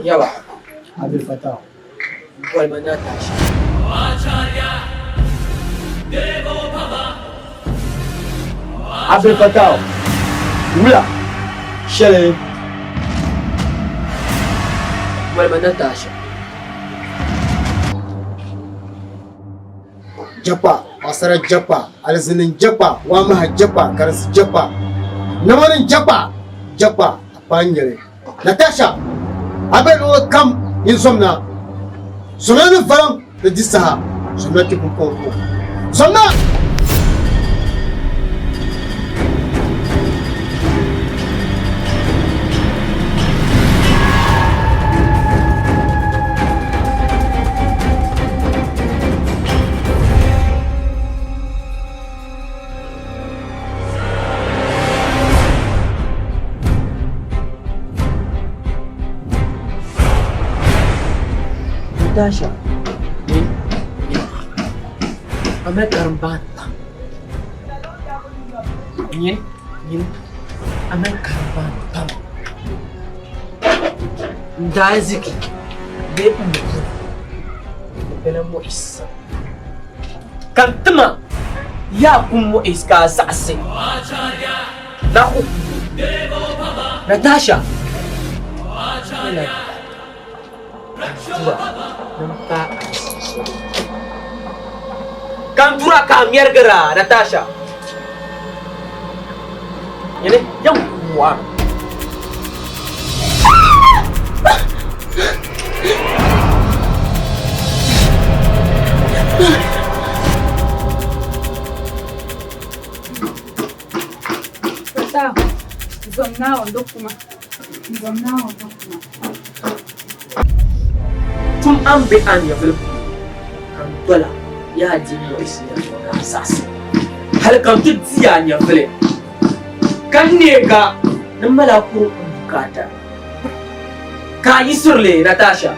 Yawa. Abdul Fattah. Walman na tashi. Abdul Fattah. Wula. Shele. Walman na tashi. Japa, Asara Japa, Alazinin Japa, Wamaha Japa, Karas Japa, Namarin Japa, Japa, Pangere. Natasha, I bet will come in Somna. Somna Varam, the Disaha, Somna Tipupo. Somna! Natasha, Ame karambata. Yin, Ame karambata. Ndaziki, be umuku, bela mo isa. Kantama, ya kumo iska sase. Naku, Natasha. Kantura kamyar gara Natasha. Ini yang kuat. Sawa. Nzomnao ndokuma. Tun an bi an ya filip kan dola ya ji mo isi ya na sasi hal kan tu diya ya filip kan ne ga nan mala ko bukata ka yi surle Natasha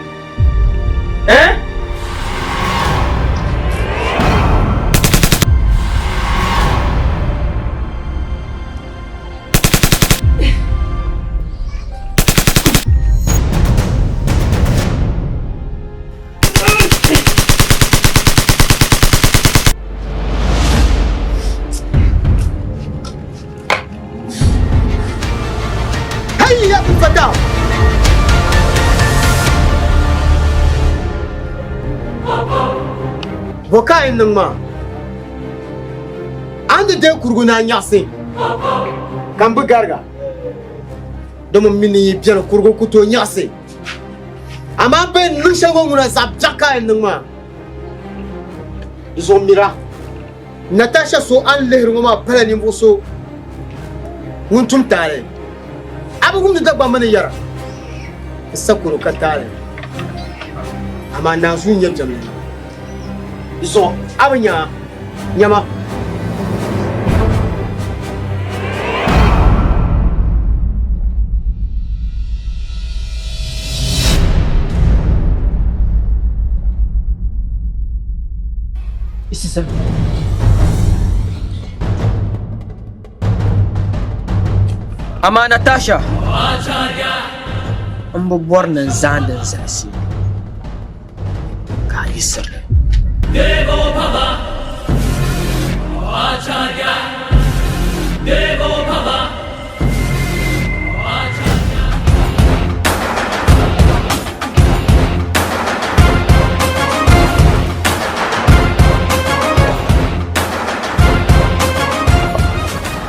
Boka in ma and de kurguna nyase kambu garga domo mini piano kurgo kuto nyase ama be nushango nguna sabjaka in ma izo mira Natasha so an lehru ma pala ni boso nguntum tare abu gum da ba mana yara sakuru katare ama nasu nyam jamni iso abanya nyama Isisa ama Natasha an bubuwar nan zandan zasi ka yi sirri Devo Baba Acharya Devo Baba Acharya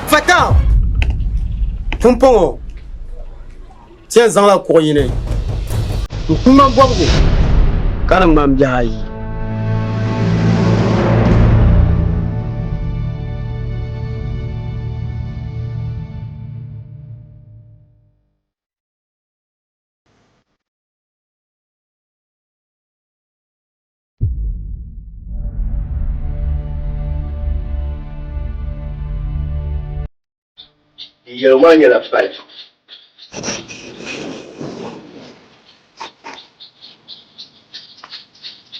Fata Pumpongo Tiens dans la courrier Kuma bwabgo Kana mamjayi Yelmanya la fight.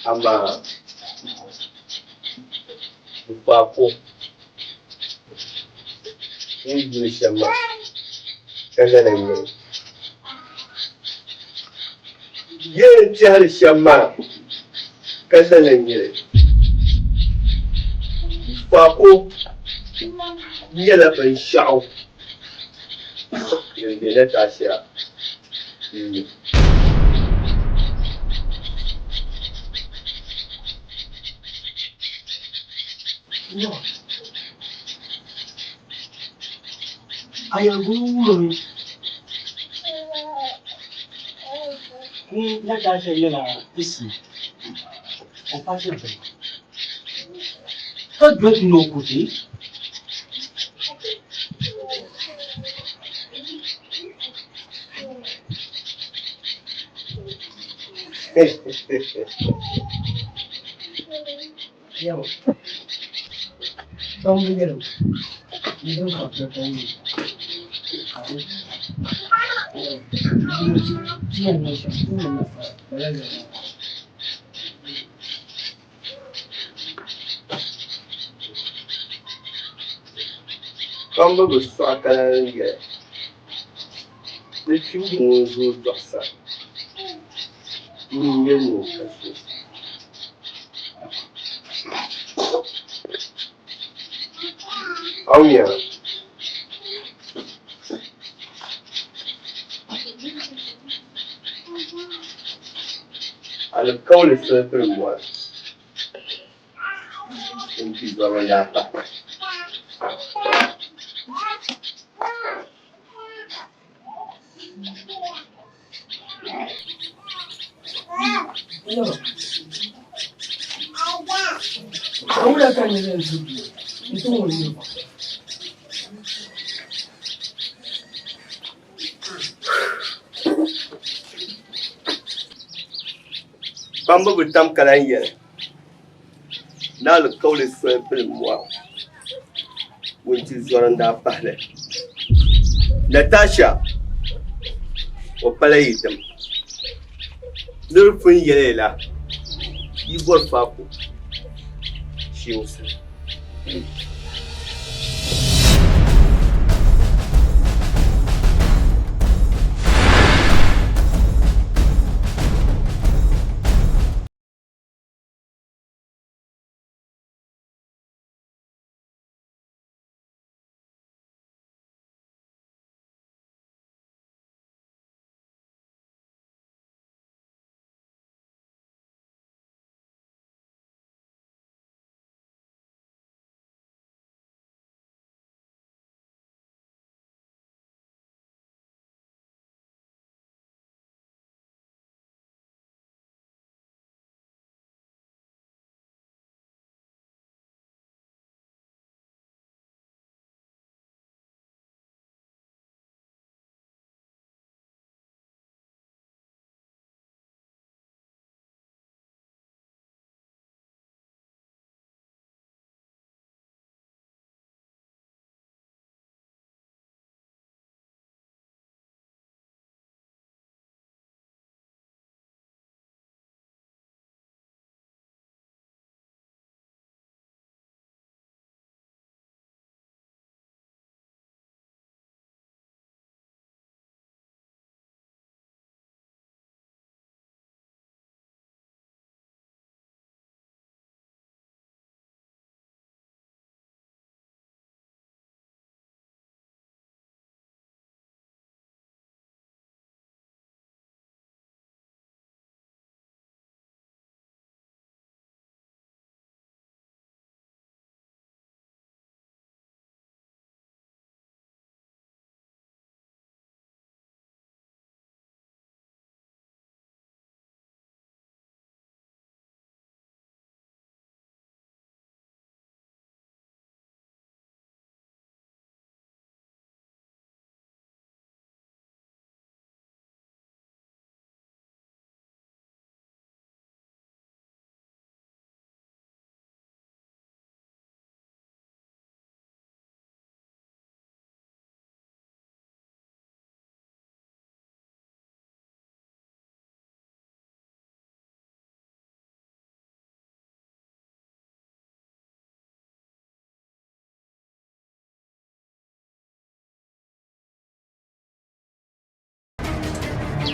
Amba Upako Injili shama Kanda na yeye Yeye chali shama Kanda na yeye Upako Yeye la ban shao Yeye la tasha Ayah guru ni Natasha yana isi. On passe le bain. Ça doit être nos côtés. Comme vous soyez à la les filles vont jouer dans ça. Nous nous oh yeah. Alors quand le seul peu moi, une petite doit y aller. Bamba bu tam kalan yɛrɛ n'alikauli soli pili mɔɣu ŋun ti zɔri n-daa pahili Natasha o pala yidim niri pun yɛli la yi bɔri faako shiinsi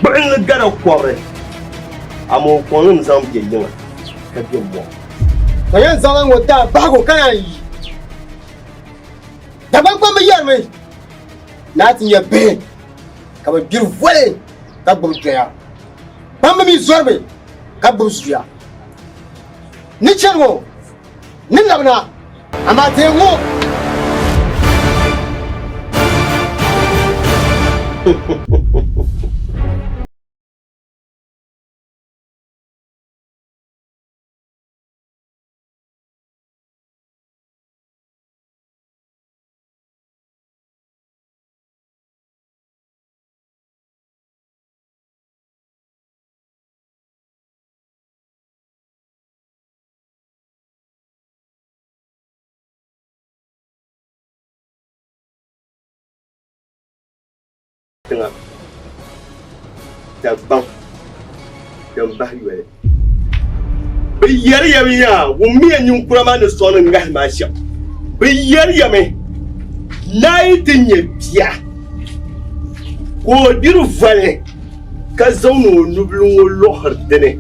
Bring the gun quarry. I'm all for them zombie young. Have you more? I am Zalan with that bago can the bank from the year, not in your bed. Come a beautiful way. Kabum there. Bambi Zorbe. Kabusria. Nichamo. Nilabna. Amatengo. Dagbani dan bahiyole biyar yamiya wumi anyun kurama ne so ne ngai ma sha biyar yame nayi tinye bia ko diru vale ka zauno nublun wo hardene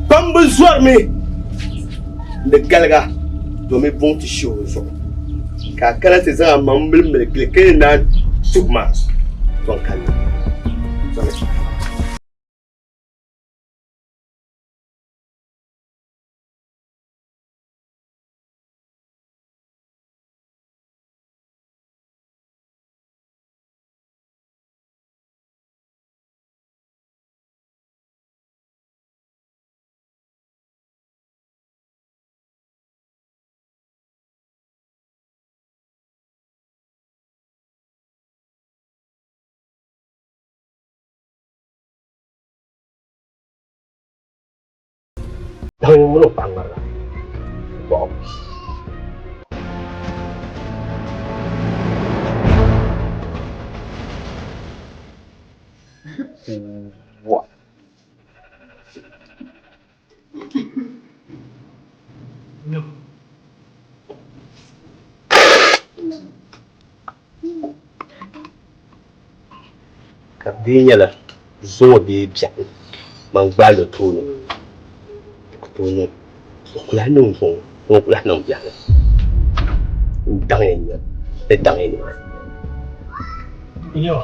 pambu zuar me de galga do me bon ti show so ka kala te za mambul me klike na tuma ton kan Don't look at Bob. What? No. Kabdinya la zo be bia man gba lo tunu kula nung fo kula nung bia dang yin Yo.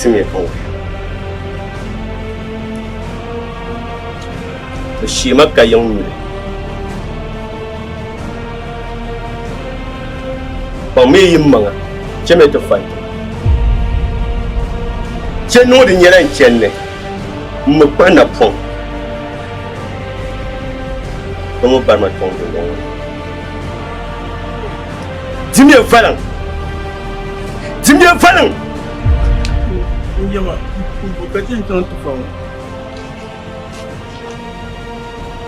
Sime ko shi maka yung pami yung mga cheme to fight cheno di nyera chenne mo pa na pon mo pa ma pon do Jimmy Falang Yama, bukati ntan tu fa.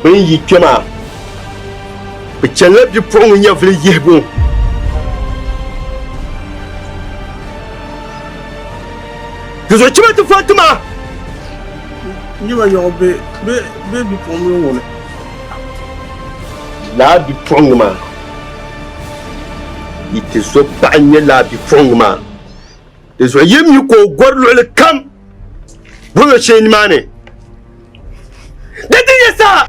When you come out, but you left your phone in your village. Because what you want to fight to ma? You are your baby from your own. La be from ma. It is so bad, la be from ma. This way you go go come. We will change money. That is sir.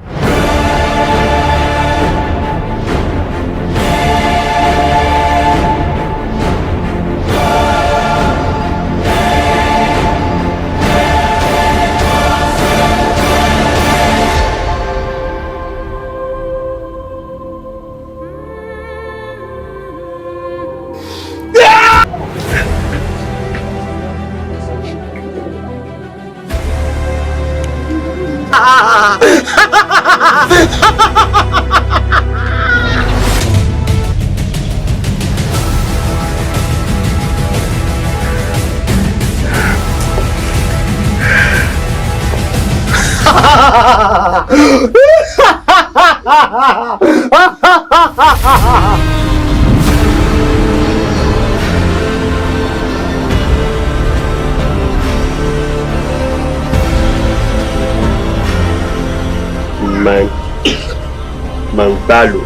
Man balo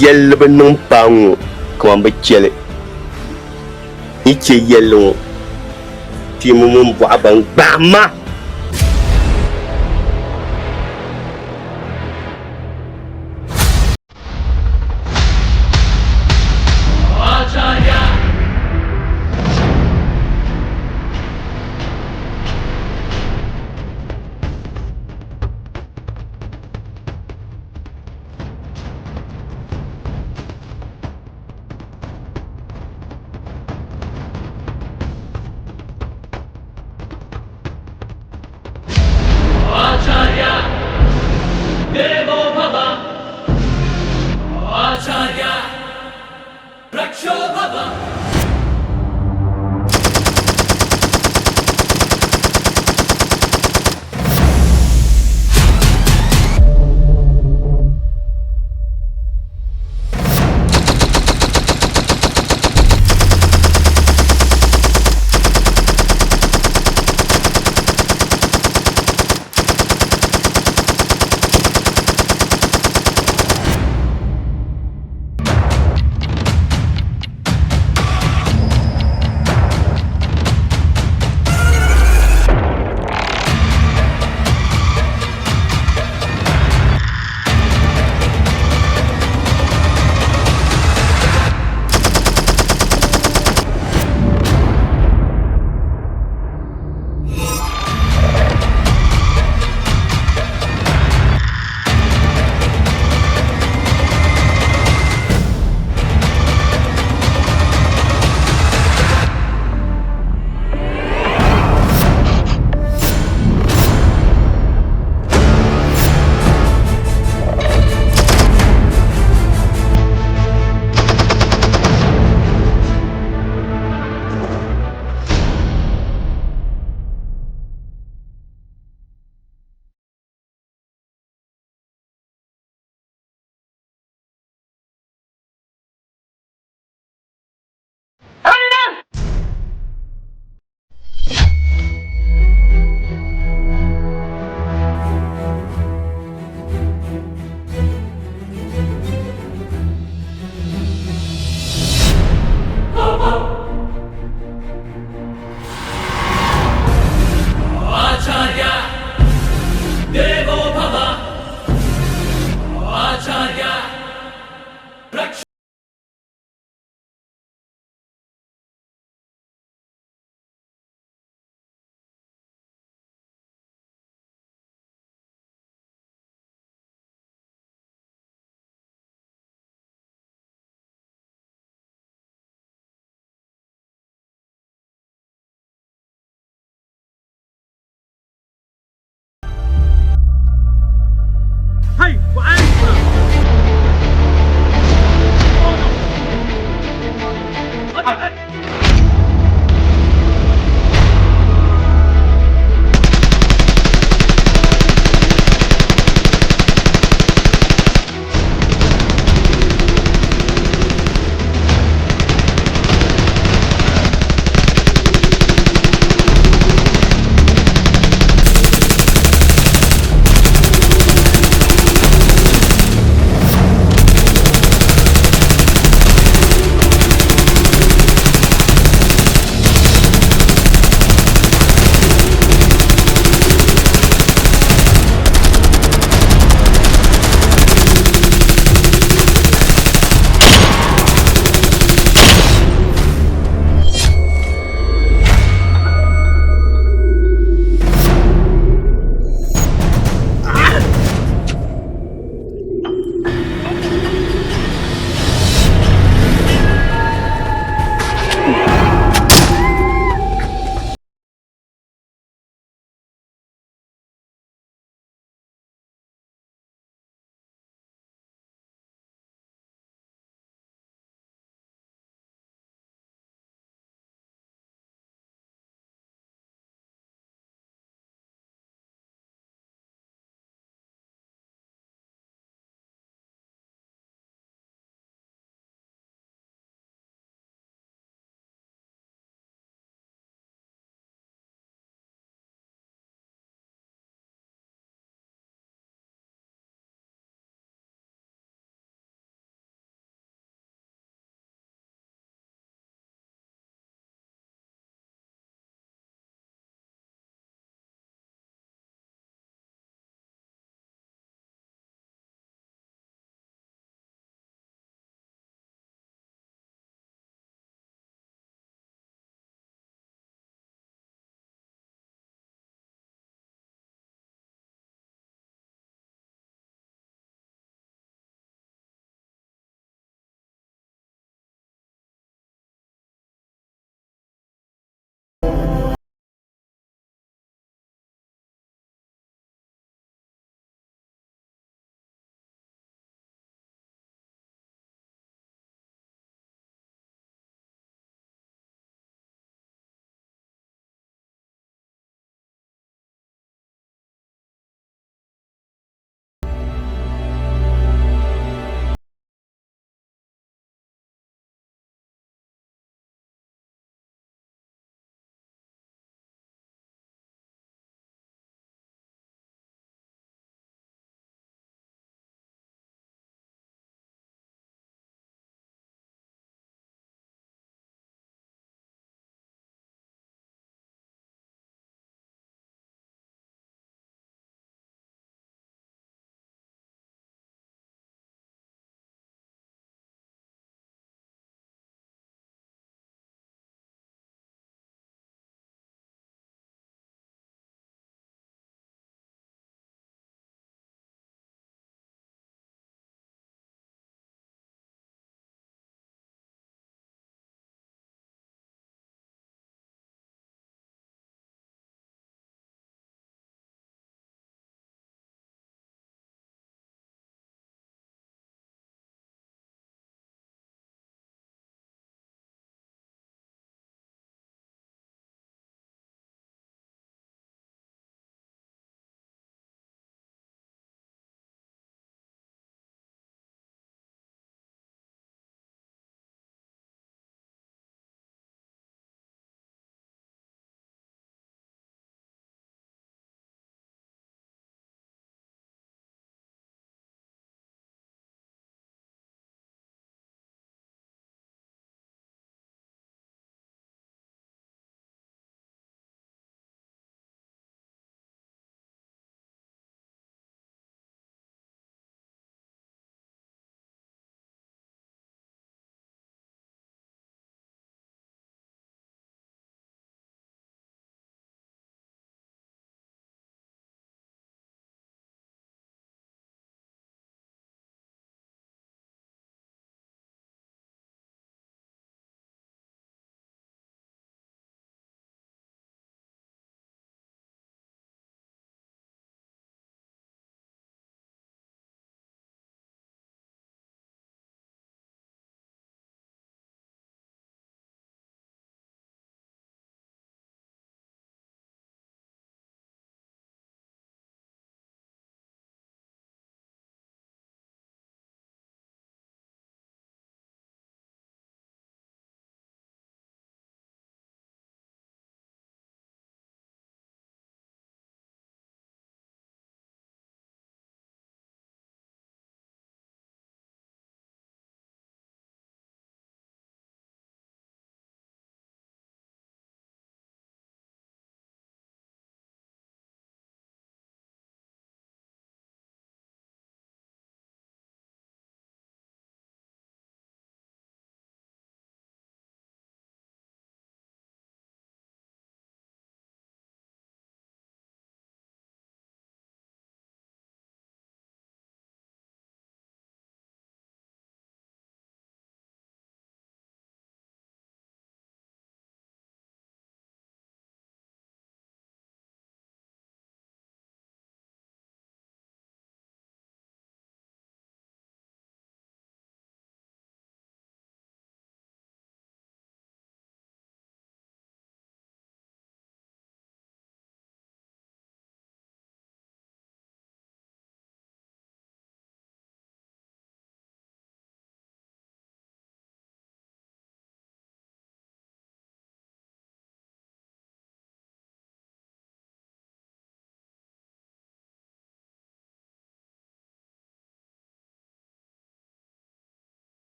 yɛlli bi niŋ paa ŋɔ kamani bi chɛli yi chɛ yɛlli ŋɔ teemu mini bɔɣu ban gbahima Acharya Raksho Baba